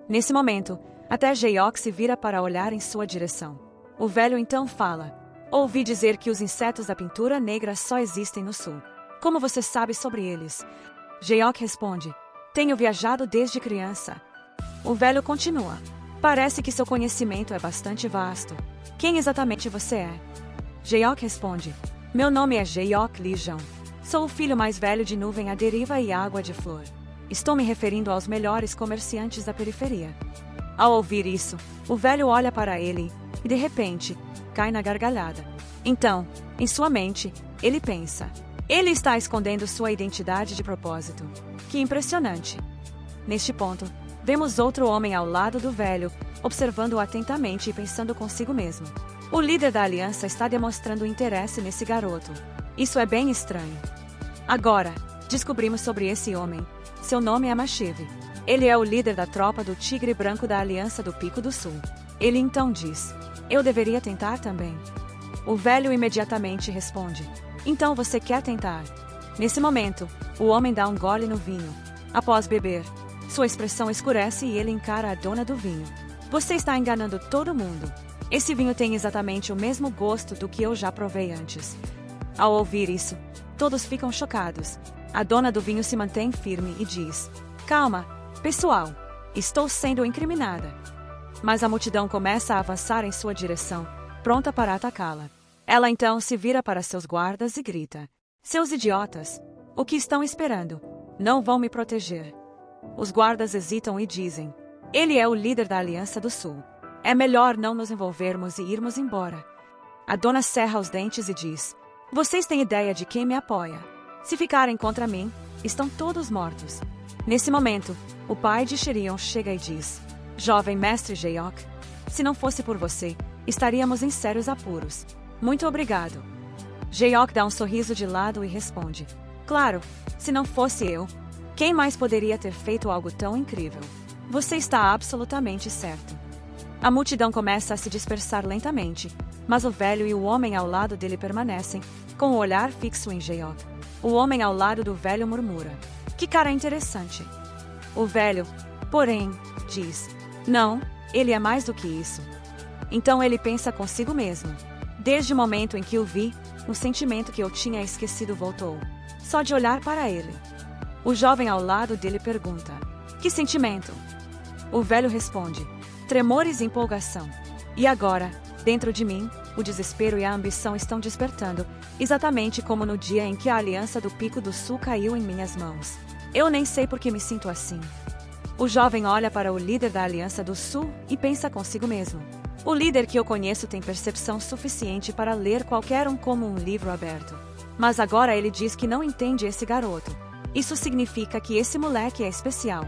Nesse momento, até Jayok se vira para olhar em sua direção. O velho então fala: ouvi dizer que os insetos da pintura negra só existem no sul. Como você sabe sobre eles? Jayok responde: tenho viajado desde criança. O velho continua: Parece que seu conhecimento é bastante vasto. Quem exatamente você é? Geok responde. Meu nome é Geok Lijão. Sou o filho mais velho de Nuvem à Deriva e Água de Flor. Estou me referindo aos melhores comerciantes da periferia. Ao ouvir isso, o velho olha para ele e, de repente, cai na gargalhada. Então, em sua mente, ele pensa. Ele está escondendo sua identidade de propósito. Que impressionante! Neste ponto, vemos outro homem ao lado do velho, observando-o atentamente e pensando consigo mesmo. O líder da aliança está demonstrando interesse nesse garoto. Isso é bem estranho. Agora, descobrimos sobre esse homem. Seu nome é Mashiv. Ele é o líder da tropa do Tigre Branco da Aliança do Pico do Sul. Ele então diz: eu deveria tentar também. O velho imediatamente responde: então você quer tentar? Nesse momento, o homem dá um gole no vinho. Após beber, sua expressão escurece e ele encara a dona do vinho. Você está enganando todo mundo. Esse vinho tem exatamente o mesmo gosto do que eu já provei antes. Ao ouvir isso, todos ficam chocados. A dona do vinho se mantém firme e diz: calma, pessoal, estou sendo incriminada. Mas a multidão começa a avançar em sua direção, pronta para atacá-la. Ela então se vira para seus guardas e grita: seus idiotas! O que estão esperando? Não vão me proteger. Os guardas hesitam e dizem: ele é o líder da Aliança do Sul. É melhor não nos envolvermos e irmos embora. A dona cerra os dentes e diz: vocês têm ideia de quem me apoia. Se ficarem contra mim, estão todos mortos. Nesse momento, o pai de Shirion chega e diz: jovem mestre Geok, se não fosse por você, estaríamos em sérios apuros. Muito obrigado. Geok dá um sorriso de lado e responde: claro, se não fosse eu, quem mais poderia ter feito algo tão incrível? Você está absolutamente certo. A multidão começa a se dispersar lentamente, mas o velho e o homem ao lado dele permanecem, com o olhar fixo em Geok. O homem ao lado do velho murmura: que cara interessante. O velho, porém, diz: não, ele é mais do que isso. Então ele pensa consigo mesmo: desde o momento em que o vi, o sentimento que eu tinha esquecido voltou. Só de olhar para ele. O jovem ao lado dele pergunta: que sentimento? O velho responde: tremores e empolgação. E agora, dentro de mim, o desespero e a ambição estão despertando, exatamente como no dia em que a Aliança do Pico do Sul caiu em minhas mãos. Eu nem sei por que me sinto assim. O jovem olha para o líder da Aliança do Sul e pensa consigo mesmo: o líder que eu conheço tem percepção suficiente para ler qualquer um como um livro aberto. Mas agora ele diz que não entende esse garoto. Isso significa que esse moleque é especial.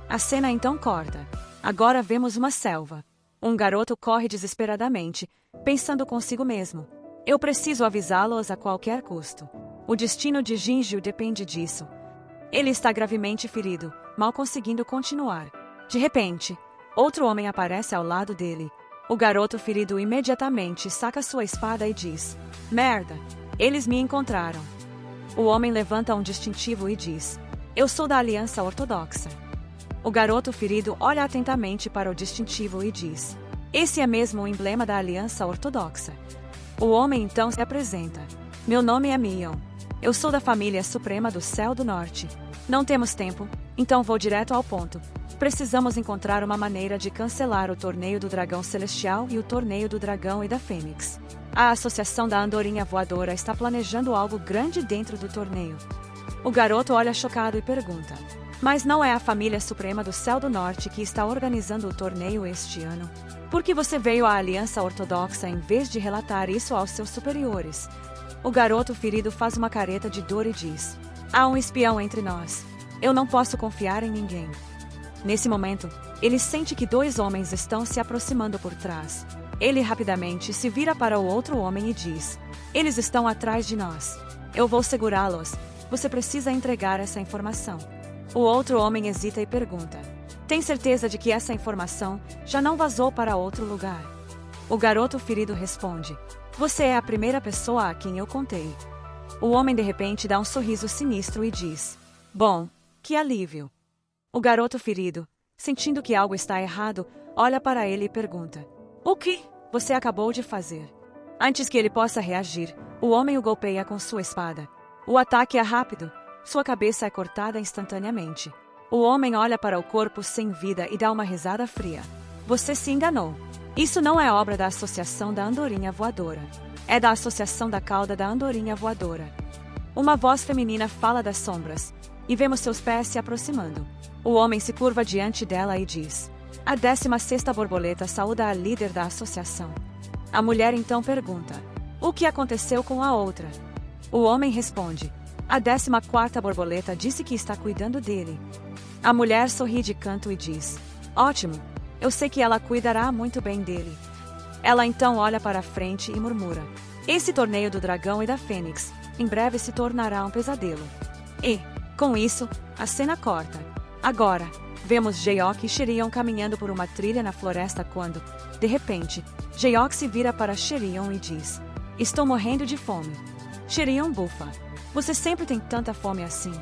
A cena então corta. Agora vemos uma selva. Um garoto corre desesperadamente, pensando consigo mesmo: eu preciso avisá-los a qualquer custo. O destino de Jinju depende disso. Ele está gravemente ferido, mal conseguindo continuar. De repente, outro homem aparece ao lado dele. O garoto ferido imediatamente saca sua espada e diz: merda, eles me encontraram. O homem levanta um distintivo e diz: eu sou da Aliança Ortodoxa. O garoto ferido olha atentamente para o distintivo e diz: esse é mesmo o emblema da Aliança Ortodoxa. O homem então se apresenta: meu nome é Mion. Eu sou da família suprema do Céu do Norte. Não temos tempo, então vou direto ao ponto. Precisamos encontrar uma maneira de cancelar o Torneio do Dragão Celestial e o Torneio do Dragão e da Fênix. A Associação da Andorinha Voadora está planejando algo grande dentro do torneio. O garoto olha chocado e pergunta: mas não é a família suprema do Céu do Norte que está organizando o torneio este ano? Por que você veio à Aliança Ortodoxa em vez de relatar isso aos seus superiores? O garoto ferido faz uma careta de dor e diz: há um espião entre nós. Eu não posso confiar em ninguém. Nesse momento, ele sente que dois homens estão se aproximando por trás. Ele rapidamente se vira para o outro homem e diz: eles estão atrás de nós. Eu vou segurá-los. Você precisa entregar essa informação. O outro homem hesita e pergunta: tem certeza de que essa informação já não vazou para outro lugar? O garoto ferido responde: você é a primeira pessoa a quem eu contei. O homem de repente dá um sorriso sinistro e diz: bom, que alívio. O garoto ferido, sentindo que algo está errado, olha para ele e pergunta: o que você acabou de fazer? Antes que ele possa reagir, o homem o golpeia com sua espada. O ataque é rápido. Sua cabeça é cortada instantaneamente. O homem olha para o corpo sem vida e dá uma risada fria. você se enganou. Isso não é obra da Associação da Andorinha Voadora. É da Associação da Cauda da Andorinha Voadora. Uma voz feminina fala das sombras, e vemos seus pés se aproximando. O homem se curva diante dela e diz: a 16ª borboleta saúda a líder da associação. A mulher então pergunta: o que aconteceu com a outra? O homem responde: a 14ª borboleta disse que está cuidando dele. A mulher sorri de canto e diz: ótimo, eu sei que ela cuidará muito bem dele. Ela então olha para frente e murmura: esse torneio do dragão e da fênix em breve se tornará um pesadelo. E, com isso, a cena corta. Agora, vemos Geok e Sherion caminhando por uma trilha na floresta quando, de repente, Geok se vira para Sherion e diz: estou morrendo de fome. Sherion bufa: você sempre tem tanta fome assim.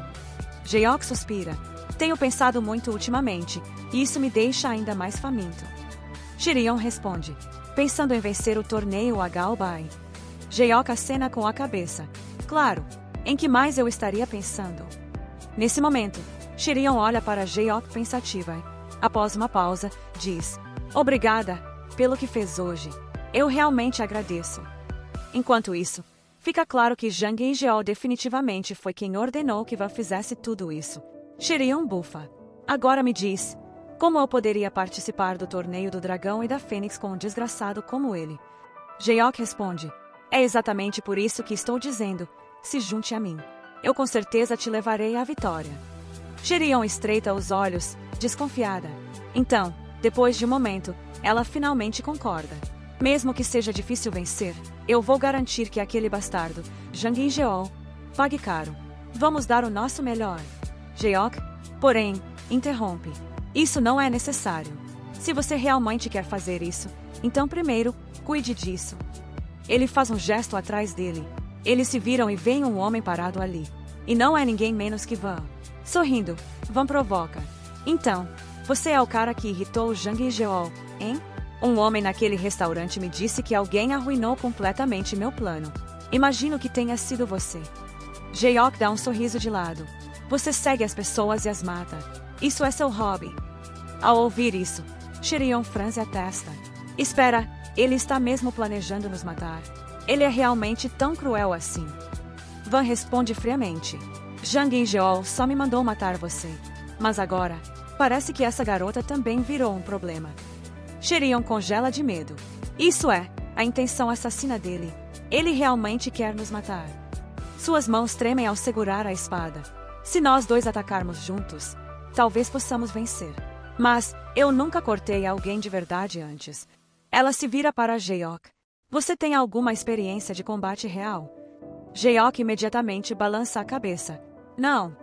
Geok suspira: tenho pensado muito ultimamente, e isso me deixa ainda mais faminto. Sherion responde: pensando em vencer o torneio a Galbai. Geok acena com a cabeça: claro, em que mais eu estaria pensando? Nesse momento, Sherion olha para Geok pensativa e, após uma pausa, diz: obrigada pelo que fez hoje. Eu realmente agradeço. Enquanto isso, fica claro que Jang Ingeol definitivamente foi quem ordenou que Van fizesse tudo isso. Sherion bufa: agora me diz, como eu poderia participar do torneio do dragão e da fênix com um desgraçado como ele? Geok responde: é exatamente por isso que estou dizendo, se junte a mim. Eu com certeza te levarei à vitória. Sherion estreita os olhos, desconfiada. Então, depois de um momento, ela finalmente concorda. Mesmo que seja difícil vencer, eu vou garantir que aquele bastardo, Jang Ingeol, pague caro. Vamos dar o nosso melhor. Geok, porém, interrompe: isso não é necessário. Se você realmente quer fazer isso, então primeiro, cuide disso. Ele faz um gesto atrás dele. Eles se viram e veem um homem parado ali. E não é ninguém menos que Van. Sorrindo, Van provoca: então, você é o cara que irritou o Jang Ingeol, hein? Um homem naquele restaurante me disse que alguém arruinou completamente meu plano. Imagino que tenha sido você. Geok dá um sorriso de lado: você segue as pessoas e as mata. Isso é seu hobby. Ao ouvir isso, Sherion franze a testa. Espera, ele está mesmo planejando nos matar. Ele é realmente tão cruel assim. Van responde friamente: Jang Ingeol só me mandou matar você. Mas agora, parece que essa garota também virou um problema. Sherion congela de medo. Isso é, a intenção assassina dele. Ele realmente quer nos matar. Suas mãos tremem ao segurar a espada. Se nós dois atacarmos juntos, talvez possamos vencer. Mas, eu nunca cortei alguém de verdade antes. Ela se vira para Geok: você tem alguma experiência de combate real? Geok imediatamente balança a cabeça: não.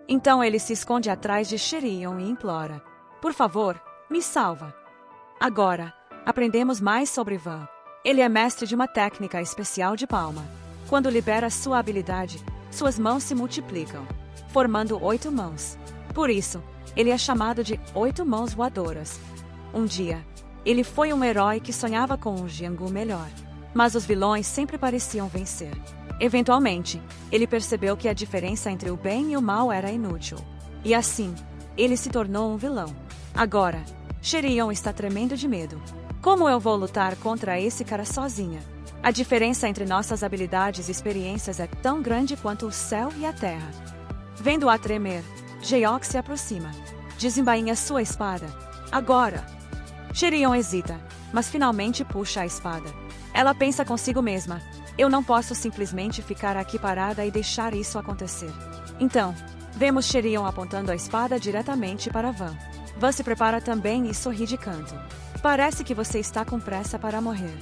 Então ele se esconde atrás de Sherion e implora: por favor, me salva. Agora, aprendemos mais sobre Van. Ele é mestre de uma técnica especial de palma. Quando libera sua habilidade, suas mãos se multiplicam, formando 8 mãos. Por isso, ele é chamado de 8 mãos voadoras. Um dia, ele foi um herói que sonhava com um Jianghu melhor. Mas os vilões sempre pareciam vencer. Eventualmente, ele percebeu que a diferença entre o bem e o mal era inútil. E assim, ele se tornou um vilão. Agora, Sherion está tremendo de medo. Como eu vou lutar contra esse cara sozinha? A diferença entre nossas habilidades e experiências é tão grande quanto o céu e a terra. Vendo-a tremer, Geok se aproxima. Desembainha sua espada. Agora! Sherion hesita, mas finalmente puxa a espada. Ela pensa consigo mesma: eu não posso simplesmente ficar aqui parada e deixar isso acontecer. Então, vemos Sherion apontando a espada diretamente para Van. Van se prepara também e sorri de canto. Parece que você está com pressa para morrer.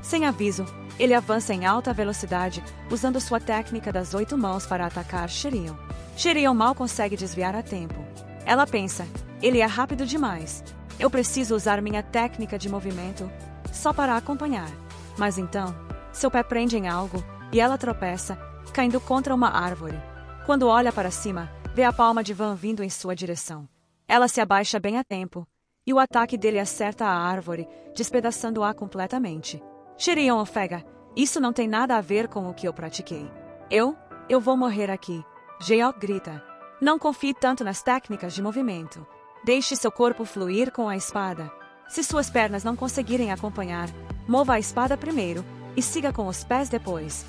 Sem aviso, ele avança em alta velocidade, usando sua técnica das 8 mãos para atacar Sherion. Sherion mal consegue desviar a tempo. Ela pensa: ele é rápido demais. Eu preciso usar minha técnica de movimento só para acompanhar. Mas então, seu pé prende em algo, e ela tropeça, caindo contra uma árvore. Quando olha para cima, vê a palma de Van vindo em sua direção. Ela se abaixa bem a tempo, e o ataque dele acerta a árvore, despedaçando-a completamente. Sherion ofega: isso não tem nada a ver com o que eu pratiquei. Eu vou morrer aqui. Geok grita: não confie tanto nas técnicas de movimento. Deixe seu corpo fluir com a espada. Se suas pernas não conseguirem acompanhar, mova a espada primeiro e siga com os pés depois.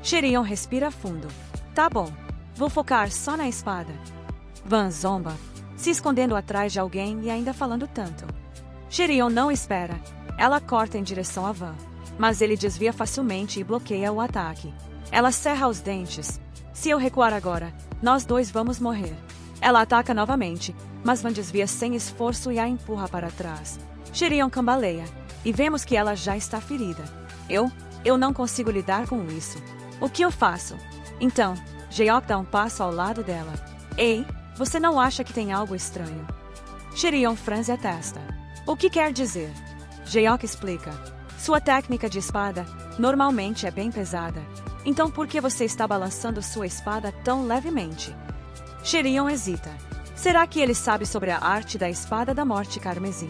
Sherion respira fundo. Tá bom. Vou focar só na espada. Van zomba, se escondendo atrás de alguém e ainda falando tanto. Sherion não espera. Ela corta em direção a Van, mas ele desvia facilmente e bloqueia o ataque. Ela cerra os dentes. Se eu recuar agora, nós dois vamos morrer. Ela ataca novamente, mas Van desvia sem esforço e a empurra para trás. Sherion cambaleia, e vemos que ela já está ferida. Eu não consigo lidar com isso. O que eu faço? Então, Jaeok dá um passo ao lado dela. Ei, você não acha que tem algo estranho? Sherion franze a testa. O que quer dizer? Jaeok explica. Sua técnica de espada normalmente é bem pesada. Então por que você está balançando sua espada tão levemente? Sherion hesita. Será que ele sabe sobre a arte da espada da morte carmesim?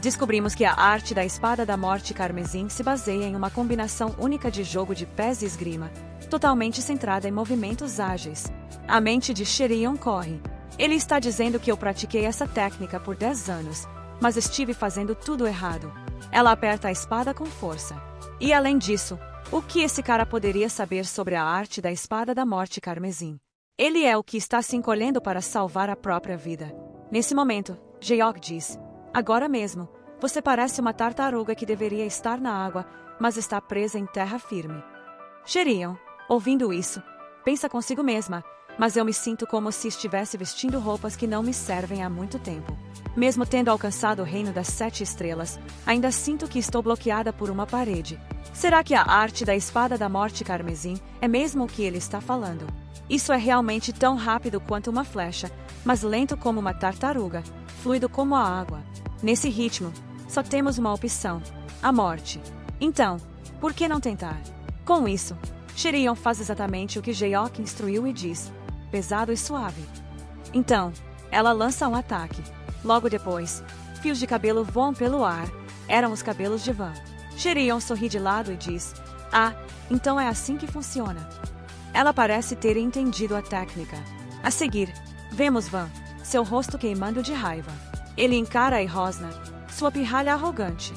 Descobrimos que a arte da espada da morte carmesim se baseia em uma combinação única de jogo de pés e esgrima, totalmente centrada em movimentos ágeis. A mente de Sherion corre. Ele está dizendo que eu pratiquei essa técnica por 10 anos, mas estive fazendo tudo errado. Ela aperta a espada com força. E além disso, o que esse cara poderia saber sobre a arte da espada da morte carmesim? Ele é o que está se encolhendo para salvar a própria vida. Nesse momento, Jaeok diz: agora mesmo, você parece uma tartaruga que deveria estar na água, mas está presa em terra firme. Sherion, ouvindo isso, pensa consigo mesma, mas eu me sinto como se estivesse vestindo roupas que não me servem há muito tempo. Mesmo tendo alcançado o reino das 7 estrelas, ainda sinto que estou bloqueada por uma parede. Será que a arte da espada da morte carmesim é mesmo o que ele está falando? Isso é realmente tão rápido quanto uma flecha, mas lento como uma tartaruga, fluido como a água. Nesse ritmo, só temos uma opção: a morte. Então, por que não tentar? Com isso, Sherion faz exatamente o que Jaeok instruiu e diz: pesado e suave. Então, ela lança um ataque. Logo depois, fios de cabelo voam pelo ar. Eram os cabelos de Van. Sherion sorri de lado e diz: ah, então é assim que funciona. Ela parece ter entendido a técnica. A seguir, vemos Van, seu rosto queimando de raiva. Ele encara e rosna, sua pirralha arrogante.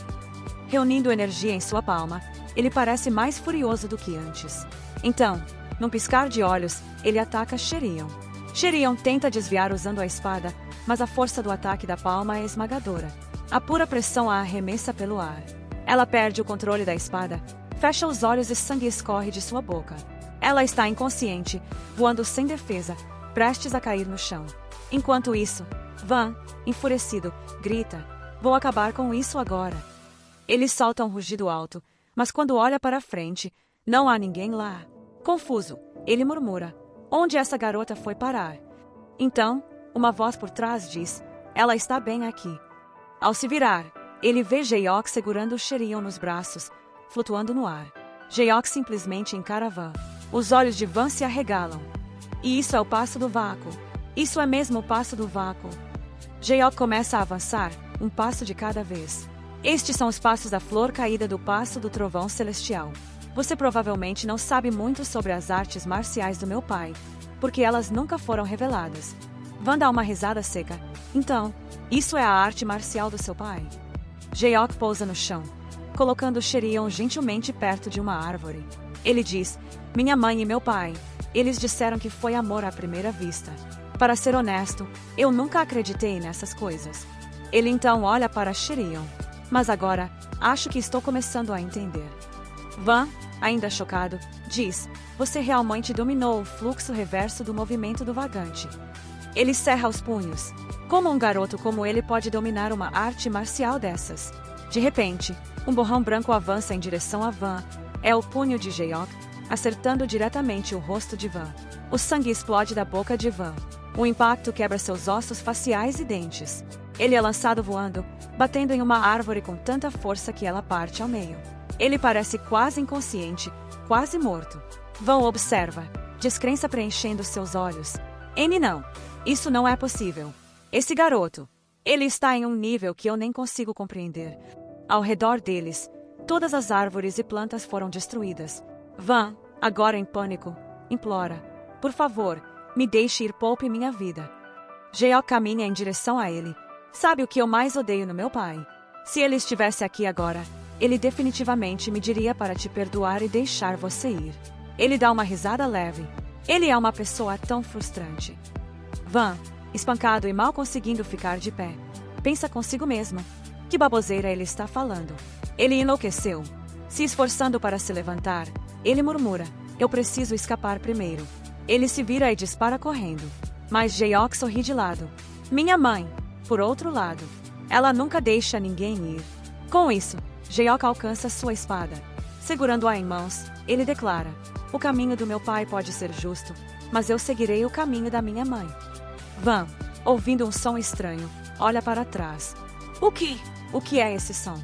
Reunindo energia em sua palma, ele parece mais furioso do que antes. Então, num piscar de olhos, ele ataca Sherion. Sherion tenta desviar usando a espada, mas a força do ataque da palma é esmagadora. A pura pressão a arremessa pelo ar. Ela perde o controle da espada, fecha os olhos e sangue escorre de sua boca. Ela está inconsciente, voando sem defesa, prestes a cair no chão. Enquanto isso, Van, enfurecido, grita: vou acabar com isso agora. Ele solta um rugido alto, mas quando olha para frente, não há ninguém lá. Confuso, ele murmura: onde essa garota foi parar? Então, uma voz por trás diz: ela está bem aqui. Ao se virar, ele vê Jaeok segurando Sherion nos braços, flutuando no ar. Jaeok simplesmente encara Van. Os olhos de Van se arregalam. E isso é o passo do vácuo. Isso é mesmo o passo do vácuo. Jaeok começa a avançar, um passo de cada vez. Estes são os passos da flor caída do passo do trovão celestial. Você provavelmente não sabe muito sobre as artes marciais do meu pai, porque elas nunca foram reveladas. Van dá uma risada seca. Então, isso é a arte marcial do seu pai? Jaeok pousa no chão, colocando Sherion gentilmente perto de uma árvore. Ele diz: minha mãe e meu pai, eles disseram que foi amor à primeira vista. Para ser honesto, eu nunca acreditei nessas coisas. Ele então olha para Sherion. Mas agora, acho que estou começando a entender. Van, ainda chocado, diz: você realmente dominou o fluxo reverso do movimento do vagante. Ele cerra os punhos. Como um garoto como ele pode dominar uma arte marcial dessas? De repente, um borrão branco avança em direção a Van. É o punho de Jaeok, acertando diretamente o rosto de Van. O sangue explode da boca de Van. O impacto quebra seus ossos faciais e dentes. Ele é lançado voando, batendo em uma árvore com tanta força que ela parte ao meio. Ele parece quase inconsciente, quase morto. Van observa, descrença preenchendo seus olhos. Não. Isso não é possível. Esse garoto. Ele está em um nível que eu nem consigo compreender. Ao redor deles, todas as árvores e plantas foram destruídas. Van, agora em pânico, implora: por favor, me deixe ir, poupe minha vida. Jaeok caminha em direção a ele. Sabe o que eu mais odeio no meu pai? Se ele estivesse aqui agora, ele definitivamente me diria para te perdoar e deixar você ir. Ele dá uma risada leve. Ele é uma pessoa tão frustrante. Van, espancado e mal conseguindo ficar de pé, pensa consigo mesmo. Que baboseira ele está falando. Ele enlouqueceu. Se esforçando para se levantar, ele murmura: eu preciso escapar primeiro. Ele se vira e dispara correndo. Mas Jaeok sorri de lado. Minha mãe, por outro lado, ela nunca deixa ninguém ir. Com isso, Jaeok alcança sua espada. Segurando-a em mãos, ele declara: o caminho do meu pai pode ser justo, mas eu seguirei o caminho da minha mãe. Van, ouvindo um som estranho, olha para trás. O que é esse som?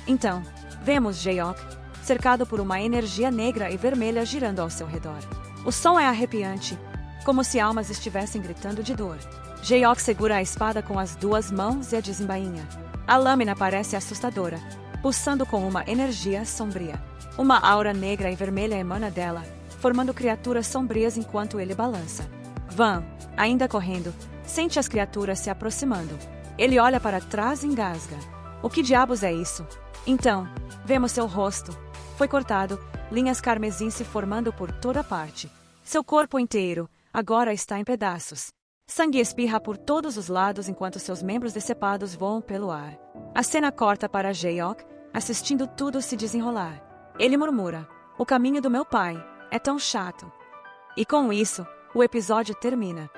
Então, vemos Jaeok, cercado por uma energia negra e vermelha girando ao seu redor. O som é arrepiante, como se almas estivessem gritando de dor. Jaeok segura a espada com as duas mãos e a desembainha. A lâmina parece assustadora, pulsando com uma energia sombria. Uma aura negra e vermelha emana dela, formando criaturas sombrias enquanto ele balança. Van, ainda correndo, sente as criaturas se aproximando. Ele olha para trás e engasga. O que diabos é isso? Então, vemos seu rosto. Foi cortado, linhas carmesim se formando por toda parte. Seu corpo inteiro, agora está em pedaços. Sangue espirra por todos os lados enquanto seus membros decepados voam pelo ar. A cena corta para Jaeok, assistindo tudo se desenrolar. Ele murmura: o caminho do meu pai é tão chato. E com isso, o episódio termina.